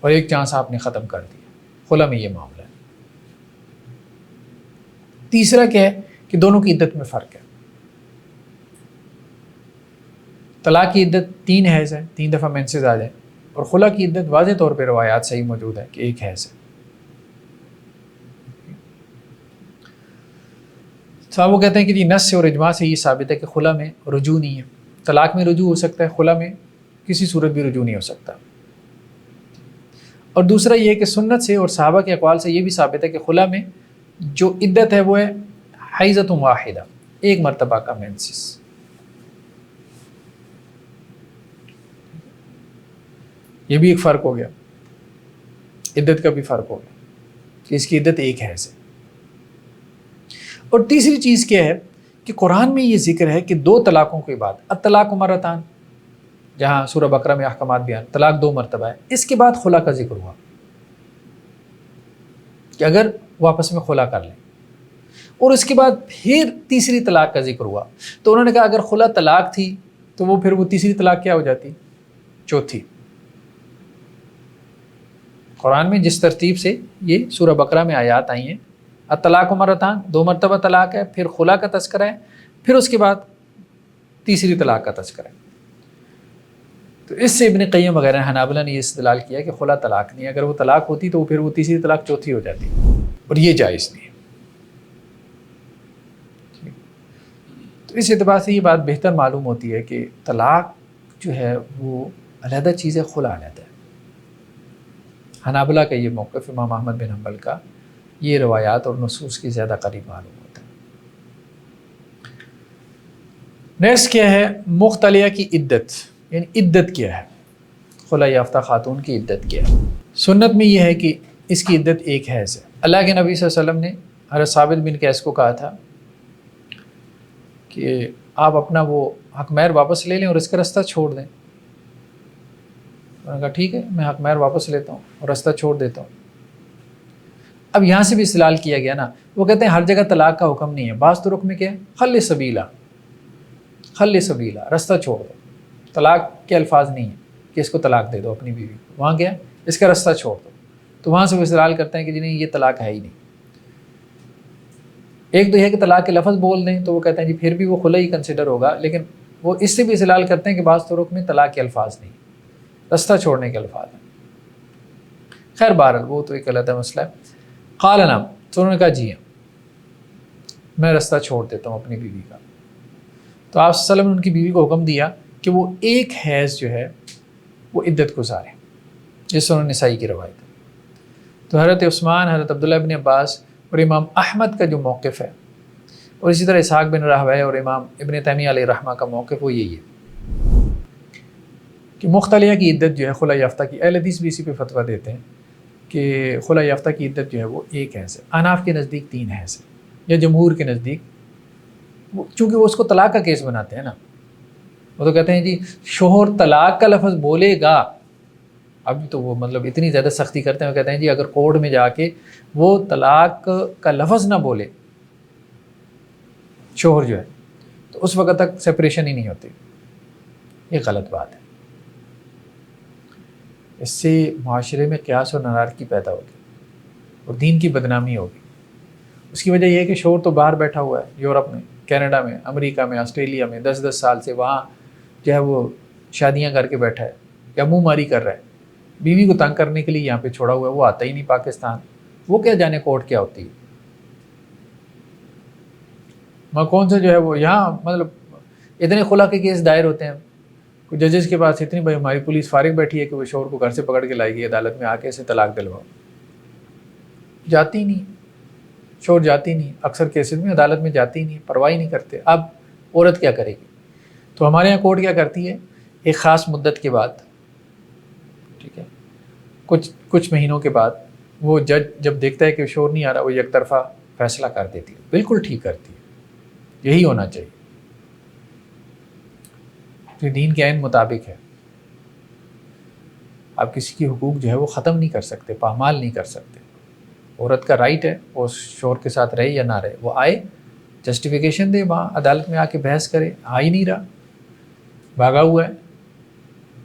اور ایک چانس آپ نے ختم کر دیا. خلا میں یہ معاملہ ہے. تیسرا کیا ہے کہ دونوں کی عدت میں فرق ہے. طلاق کی عدت 3 حیض ہے، 3 دفعہ مینسز آ جائیں، اور خلا کی عدت واضح طور پہ روایات صحیح موجود ہے کہ 1 حیض ہے. صاحب وہ کہتے ہیں کہ جی نص سے اور اجماع سے یہ ثابت ہے کہ خلا میں رجوع نہیں ہے. طلاق میں رجوع ہو سکتا ہے، خلا میں کسی صورت بھی رجوع نہیں ہو سکتا. اور دوسرا یہ ہے کہ سنت سے اور صحابہ کے اقوال سے یہ بھی ثابت ہے کہ خلا میں جو عدت ہے وہ ہے حیضۃ واحدہ، 1 مرتبہ کا مینسس. یہ بھی ایک فرق ہو گیا، عدت کا بھی فرق ہو گیا کہ اس کی عدت 1 حیض ہے. اور تیسری چیز کیا ہے کہ قرآن میں یہ ذکر ہے کہ 2 طلاقوں کے بعد الطلاق مرتان، جہاں سورہ بقرہ میں احکامات بیان، طلاق 2 مرتبہ ہے. اس کے بعد خلا کا ذکر ہوا کہ اگر وہ آپس میں خلا کر لیں، اور اس کے بعد پھر تیسری طلاق کا ذکر ہوا. تو انہوں نے کہا اگر خلا طلاق تھی تو وہ پھر وہ تیسری طلاق کیا ہو جاتی؟ چوتھی. قرآن میں جس ترتیب سے یہ سورہ بقرہ میں آیات آئی ہیں، الطلاق مرتان، 2 مرتبہ طلاق ہے، پھر خلا کا تذکرہ ہے، پھر اس کے بعد تیسری طلاق کا تذکرہ ہے. تو اس سے ابن قیم وغیرہ حنابلہ نے یہ استدلال کیا کہ خلا طلاق نہیں ہے. اگر وہ طلاق ہوتی تو پھر وہ تیسری طلاق چوتھی ہو جاتی، اور یہ جائز نہیں ہے. تو اس اعتبار سے یہ بات بہتر معلوم ہوتی ہے کہ طلاق جو ہے وہ علیحدہ چیز ہے، خلا علیحدہ ہے. حنابلہ کا یہ موقف، امام احمد بن حنبل کا، یہ روایات اور نصوص کی زیادہ قریب معلوم ہوتا ہے. نیکسٹ کیا ہے؟ مختلیہ کی عدت، یعنی عدت کیا ہے، خلا یافتہ خاتون کی عدت کیا ہے. سنت میں یہ ہے کہ اس کی عدت 1 حیض ہے. اللہ کے نبی صلی اللہ علیہ وسلم نے حضرت ثابت بن قیس کو کہا تھا کہ آپ اپنا وہ حق مہر واپس لے لیں اور اس کا رستہ چھوڑ دیں. انہوں نے کہا ٹھیک ہے، میں حق مہر واپس لیتا ہوں اور رستہ چھوڑ دیتا ہوں. اب یہاں سے بھی استدلال کیا گیا نا، وہ کہتے ہیں ہر جگہ طلاق کا حکم نہیں ہے. بعض طرق میں کیا ہے؟ خل سبیلا، خل سبیلا، رستہ چھوڑ دو. طلاق کے الفاظ نہیں ہیں کہ اس کو طلاق دے دو اپنی بیوی کو، وہاں کیا ہے؟ اس کا رستہ چھوڑ دو. تو وہاں سے وہ استدلال کرتے ہیں کہ جی نہیں، یہ طلاق ہے ہی نہیں. ایک تو یہ ہے کہ طلاق کے لفظ بول دیں تو وہ کہتے ہیں جی پھر بھی وہ خلا ہی کنسیڈر ہوگا، لیکن وہ اس سے بھی استدلال کرتے ہیں کہ بعض طرق میں طلاق کے الفاظ نہیں، رستہ چھوڑنے کے الفاظ ہیں. خیر بہرحال وہ تو ایک علیحدہ مسئلہ ہے. قال نعم، تو انہوں نے کہا جی ہاں، میں رستہ چھوڑ دیتا ہوں اپنی بیوی کا. تو آپ صلی اللہ علیہ وسلم نے ان کی بیوی کو حکم دیا کہ وہ 1 حیض جو ہے وہ عدت گزارے، جس سے انہوں نے نسائی کی روایت ہے. تو حضرت عثمان، حضرت عبداللہ بن عباس اور امام احمد کا جو موقف ہے، اور اسی طرح اسحاق بن راہویہ اور امام ابن تیمیہ علیہ رحمہ کا موقف وہ یہی ہے کہ مختلیہ کی عدت جو ہے خلا یافتہ کی، اہل حدیث بھی اسی پہ فتویٰ دیتے ہیں کہ خلا یافتہ کی عدت جو ہے وہ 1 حیض ہے. اناف کے نزدیک 3 حیض ہے، یا جمہور کے نزدیک، چونکہ وہ اس کو طلاق کا کیس بناتے ہیں نا. وہ تو کہتے ہیں جی شوہر طلاق کا لفظ بولے گا. اب تو وہ مطلب اتنی زیادہ سختی کرتے ہیں، وہ کہتے ہیں جی اگر کورٹ میں جا کے وہ طلاق کا لفظ نہ بولے شوہر جو ہے، تو اس وقت تک سپریشن ہی نہیں ہوتی. یہ غلط بات ہے. اس سے معاشرے میں قیاس اور نارارکی پیدا ہوگی اور دین کی بدنامی ہوگی. اس کی وجہ یہ ہے کہ شوہر تو باہر بیٹھا ہوا ہے، یورپ میں، کینیڈا میں، امریکہ میں، آسٹریلیا میں، 10 سال سے وہاں جو ہے وہ شادیاں کر کے بیٹھا ہے یا منہ ماری کر رہا ہے. بیوی کو تنگ کرنے کے لیے یہاں پہ چھوڑا ہوا ہے، وہ آتا ہی نہیں پاکستان. وہ کیا جانے کورٹ کیا ہوتی ہے. میں کون سے جو ہے وہ یہاں مطلب اتنے خلا کے کیس دائر ہوتے ہیں ججز کے پاس، اتنی بھائی ہماری پولیس فارغ بیٹھی ہے کہ وہ شوہر کو گھر سے پکڑ کے لائے گی عدالت میں، آ کے اسے طلاق دلواؤ. جاتی نہیں، شوہر جاتی نہیں، اکثر کیسز میں عدالت میں جاتی نہیں، پرواہ نہیں کرتے. اب عورت کیا کرے گی؟ تو ہمارے یہاں کورٹ کیا کرتی ہے، ایک خاص مدت کے بعد، ٹھیک ہے، کچھ مہینوں کے بعد وہ جج جب دیکھتا ہے کہ شور نہیں آ رہا، وہ یک طرفہ فیصلہ کر دیتی ہے. بالکل ٹھیک کرتی ہے، یہی ہونا چاہیے. تو دین کے عین مطابق ہے. آپ کسی کی حقوق جو ہے وہ ختم نہیں کر سکتے، پامال نہیں کر سکتے. عورت کا رائٹ ہے وہ شوہر کے ساتھ رہے یا نہ رہے، وہ آئے جسٹیفیکیشن دے، وہاں عدالت میں آ کے بحث کرے. آ ہی نہیں رہا، بھاگا ہوا ہے،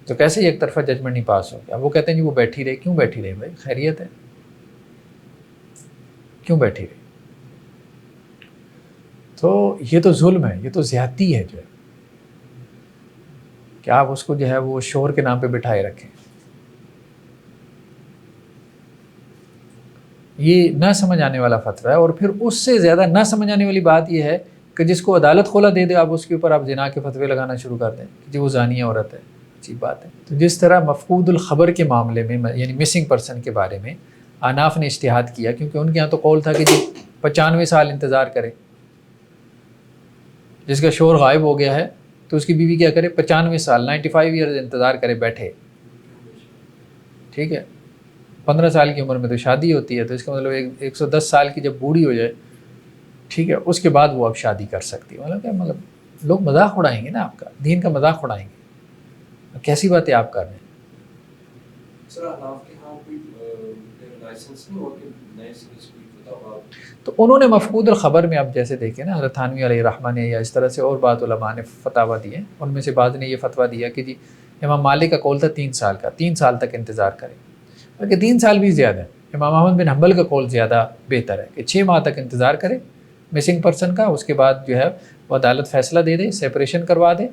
تو کیسے ایک طرفہ ججمنٹ نہیں پاس ہو گیا؟ وہ کہتے ہیں جی وہ بیٹھی رہے. کیوں بیٹھی رہے بھائی؟ خیریت ہے، کیوں بیٹھی رہے؟ تو یہ تو ظلم ہے، یہ تو زیادتی ہے جو ہے کہ آپ اس کو جو ہے وہ شوہر کے نام پہ بٹھائے رکھیں. یہ نہ سمجھ آنے والا فتویٰ ہے. اور پھر اس سے زیادہ نہ سمجھ آنے والی بات یہ ہے کہ جس کو عدالت کھولا دے دے، آپ اس کے اوپر آپ زنا کے فتوے لگانا شروع کر دیں کہ جی وہ زانیہ عورت ہے. عجیب بات ہے. تو جس طرح مفقود الخبر کے معاملے میں، یعنی مسنگ پرسن کے بارے میں احناف نے اجتہاد کیا، کیونکہ ان کے ہاں تو قول تھا کہ جی 95 سال انتظار کرے. جس کا شوہر غائب ہو گیا ہے تو اس کی بیوی کیا کرے؟ 95 سال 95 ایئرز انتظار کرے بیٹھے. ٹھیک ہے، 15 سال کی عمر میں تو شادی ہوتی ہے، تو اس کا مطلب 110 سال کی جب بوڑھی ہو جائے، ٹھیک ہے، اس کے بعد وہ اب شادی کر سکتی ہے. مطلب کیا؟ مطلب لوگ مذاق اڑائیں گے نا، آپ کا دین کا مذاق اڑائیں گے. کیسی باتیں آپ کر رہے ہیں؟ سر احناف کے ہاں کوئی لائسنس نہیں ہوا کہ نئے سرے سے کوئی فتویٰ؟ تو انہوں نے مفقود الخبر میں آپ جیسے دیکھیں نا، حضرت تھانوی علیہ الرحمہ نے یا اس طرح سے اور بعض علماء نے فتاویٰ دیے. ان میں سے بعض نے یہ فتویٰ دیا کہ جی امام مالک کا قول تھا 3 سال کا، 3 سال تک انتظار کرے. بلکہ 3 سال بھی زیادہ ہے. امام احمد بن حنبل کا قول زیادہ بہتر ہے کہ 6 ماہ تک انتظار کرے مسنگ پرسن کا. اس کے بعد جو ہے وہ عدالت فیصلہ دے دے، سیپریشن کروا دے،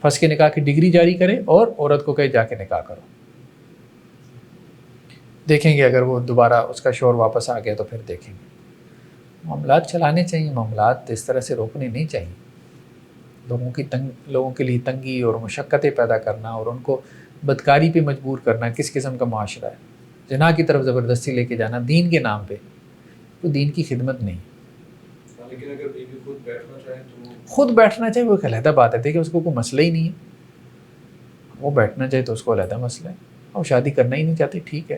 فسخ نکاح کی ڈگری جاری کرے اور عورت کو کہے جا کے نکاح کرو. دیکھیں گے اگر وہ دوبارہ اس کا شوہر واپس آ گیا تو پھر دیکھیں گے. معاملات چلانے چاہیے، معاملات اس طرح سے روکنے نہیں چاہیے. لوگوں کے لیے تنگی اور مشقتیں پیدا کرنا اور ان کو بدکاری پہ مجبور کرنا کس قسم کا معاشرہ ہے؟ زنا کی طرف زبردستی لے کے جانا دین کے نام پہ، تو دین کی خدمت نہیں. لیکن اگر بیوی خود بیٹھنا چاہے تو خود بیٹھنا چاہے وہ ایک علیحدہ بات ہے. دیکھیں اس کو کوئی مسئلہ ہی نہیں ہے، وہ بیٹھنا چاہے تو اس کو علیحدہ مسئلہ ہے. اور شادی کرنا ہی نہیں چاہتے، ٹھیک ہے،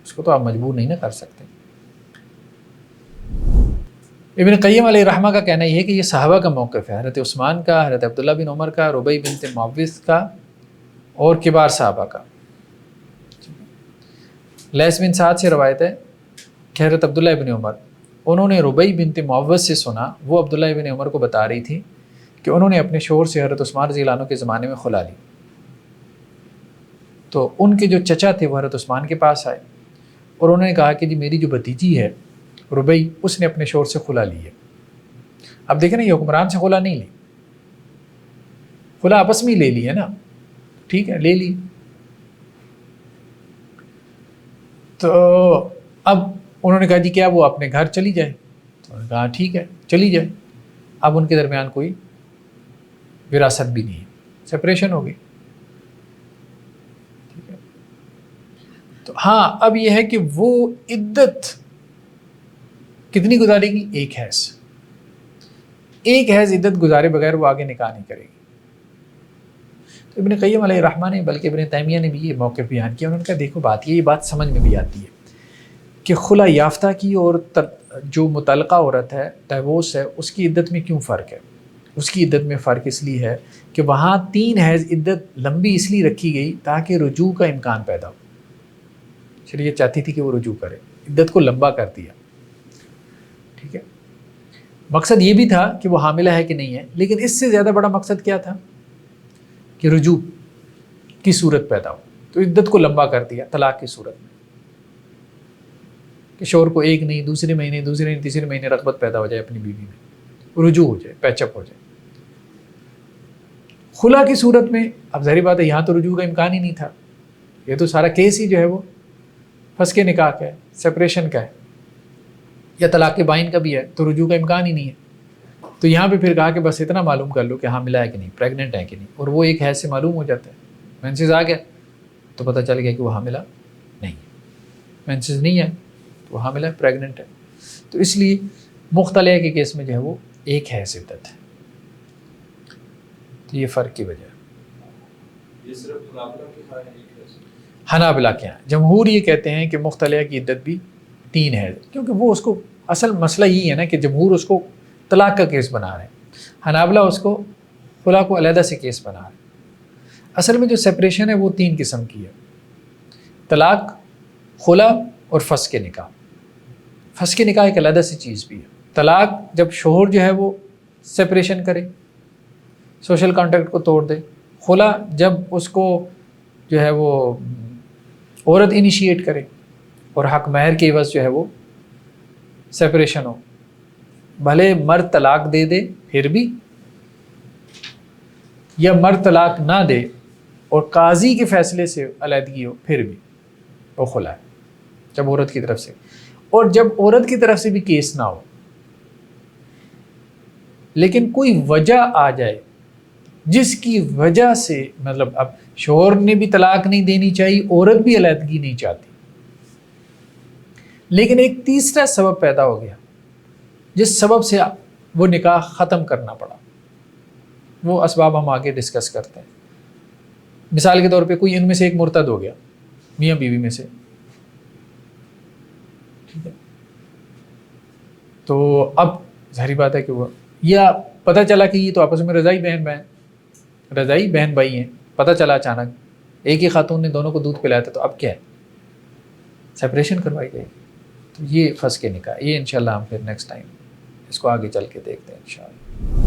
اس کو تو آپ مجبور نہیں نہ کر سکتے. ابن قیم علیہ رحمہ کا کہنا یہ ہے کہ یہ صحابہ کا موقف ہے، حضرت عثمان کا، حضرت عبداللہ بن عمر کا، ربیع بنت معوذ کا اور کبار صحابہ کا. لیث بن سعد سے روایت ہے کہ حضرت عبداللہ بن عمر، انہوں نے ربیع بنت معوذ سے سنا، وہ عبداللہ بن عمر کو بتا رہی تھی کہ انہوں نے اپنے شوہر سے حضرت عثمان رضی اللہ عنہ کے زمانے میں خلا لی. تو ان کے جو چچا تھے وہ حضرت عثمان کے پاس آئے اور انہوں نے کہا کہ جی میری جو بھتیجی ہے ربیع، اس نے اپنے شوہر سے خلا لی ہے. اب دیکھیں نا، یہ حکمران سے خلا نہیں لی، خلا آپس میں ہی لے لی ہے نا، ٹھیک ہے، لے لی. تو اب انہوں نے کہا جی کیا وہ اپنے گھر چلی جائے؟ تو انہوں نے کہا ٹھیک ہے چلی جائے. اب ان کے درمیان کوئی وراثت بھی نہیں ہے، سپریشن ہو گئی. ٹھیک ہے، تو ہاں اب یہ ہے کہ وہ عدت کتنی گزارے گی؟ ایک حیض عدت گزارے بغیر وہ آگے نکاح نہیں کرے گی. تو ابن قیم علیہ الرحمہ نے، بلکہ ابن تیمیہ نے بھی یہ موقف بیان کیا. انہوں نے کہا دیکھو بات یہ بات سمجھ میں بھی آتی ہے کہ خلا یافتہ کی اور جو متعلقہ عورت ہے، ڈائیورس ہے، اس کی عدت میں کیوں فرق ہے؟ اس کی عدت میں فرق اس لیے ہے کہ وہاں 3 حیض عدت لمبی اس لیے رکھی گئی تاکہ رجوع کا امکان پیدا ہو. شریعت چاہتی تھی کہ وہ رجوع کرے، عدت کو لمبا کر دیا. ٹھیک ہے، مقصد یہ بھی تھا کہ وہ حاملہ ہے کہ نہیں ہے، لیکن اس سے زیادہ بڑا مقصد کیا تھا کہ رجوع کی صورت پیدا ہو. تو عدت کو لمبا کر دیا طلاق کی صورت میں کہ شوہر کو ایک نہیں، دوسرے مہینے، تیسرے مہینے رغبت پیدا ہو جائے اپنی بیوی میں، رجوع ہو جائے، پیچ اپ ہو جائے. خلا کی صورت میں اب ظاہری بات ہے یہاں تو رجوع کا امکان ہی نہیں تھا، یہ تو سارا کیس ہی جو ہے وہ فسخ نکاح کا ہے، سپریشن کا ہے یا طلاق بائن کا بھی ہے، تو رجوع کا امکان ہی نہیں ہے. تو یہاں پہ پھر کہا کہ بس اتنا معلوم کر لو کہ حاملہ ہے کہ نہیں، پریگننٹ ہے کہ نہیں. اور وہ ایک حیض سے معلوم ہو جاتا ہے. مینسز آ گیا تو پتہ چل گیا کہ وہ حاملہ نہیں ہے، مینسز نہیں ہے تو وہ حاملہ ہے، پریگننٹ ہے. تو اس لیے مختلع کے کیس میں جو ہے وہ ایک حیض عدت ہے. تو یہ فرق کی وجہ ہے. یہ صرف حنابلہ کے ہاں ہے ایک ہے. حنابلہ کے ہیں. جمہور یہ کہتے ہیں کہ مختلعہ کی عدت بھی 3 ہے، کیونکہ وہ اس کو اصل مسئلہ یہی ہے نا کہ جمہور اس کو طلاق کا کیس بنا رہے ہیں، حنابلہ اس کو خلا کو علیحدہ سے کیس بنا رہے ہیں. اصل میں جو سپریشن ہے وہ 3 قسم کی ہے: طلاق، خلا اور فسخ نکاح. فسخ نکاح ایک علیحدہ سی چیز بھی ہے. طلاق جب شوہر جو ہے وہ سپریشن کرے، سوشل کانٹیکٹ کو توڑ دے. خلا جب اس کو جو ہے وہ عورت انیشیٹ کرے اور حق مہر کے عوض جو ہے وہ سپریشن ہو. بھلے مرد طلاق دے دے پھر بھی، یا مرد طلاق نہ دے اور قاضی کے فیصلے سے علیحدگی ہو پھر بھی وہ خلا ہے جب عورت کی طرف سے. اور جب عورت کی طرف سے بھی کیس نہ ہو لیکن کوئی وجہ آ جائے جس کی وجہ سے، مطلب اب شوہر نے بھی طلاق نہیں دینی چاہیے، عورت بھی علیحدگی نہیں چاہتی، لیکن ایک تیسرا سبب پیدا ہو گیا جس سبب سے وہ نکاح ختم کرنا پڑا. وہ اسباب ہم آگے ڈسکس کرتے ہیں. مثال کے طور پہ کوئی ان میں سے ایک مرتد ہو گیا میاں بیوی میں سے، ٹھیک ہے، تو اب ظاہری بات ہے کہ وہ، یا پتہ چلا کہ یہ تو آپس میں رضائی بہن بھائی ہیں، پتہ چلا اچانک ایک ہی خاتون نے دونوں کو دودھ پلایا تھا، تو اب کیا ہے؟ سپریشن کروائی جائے گی. تو یہ فسخ نکاح، یہ انشاءاللہ ہم پھر نیکسٹ ٹائم اس کو آگے چل کے دیکھتے ہیں انشاءاللہ.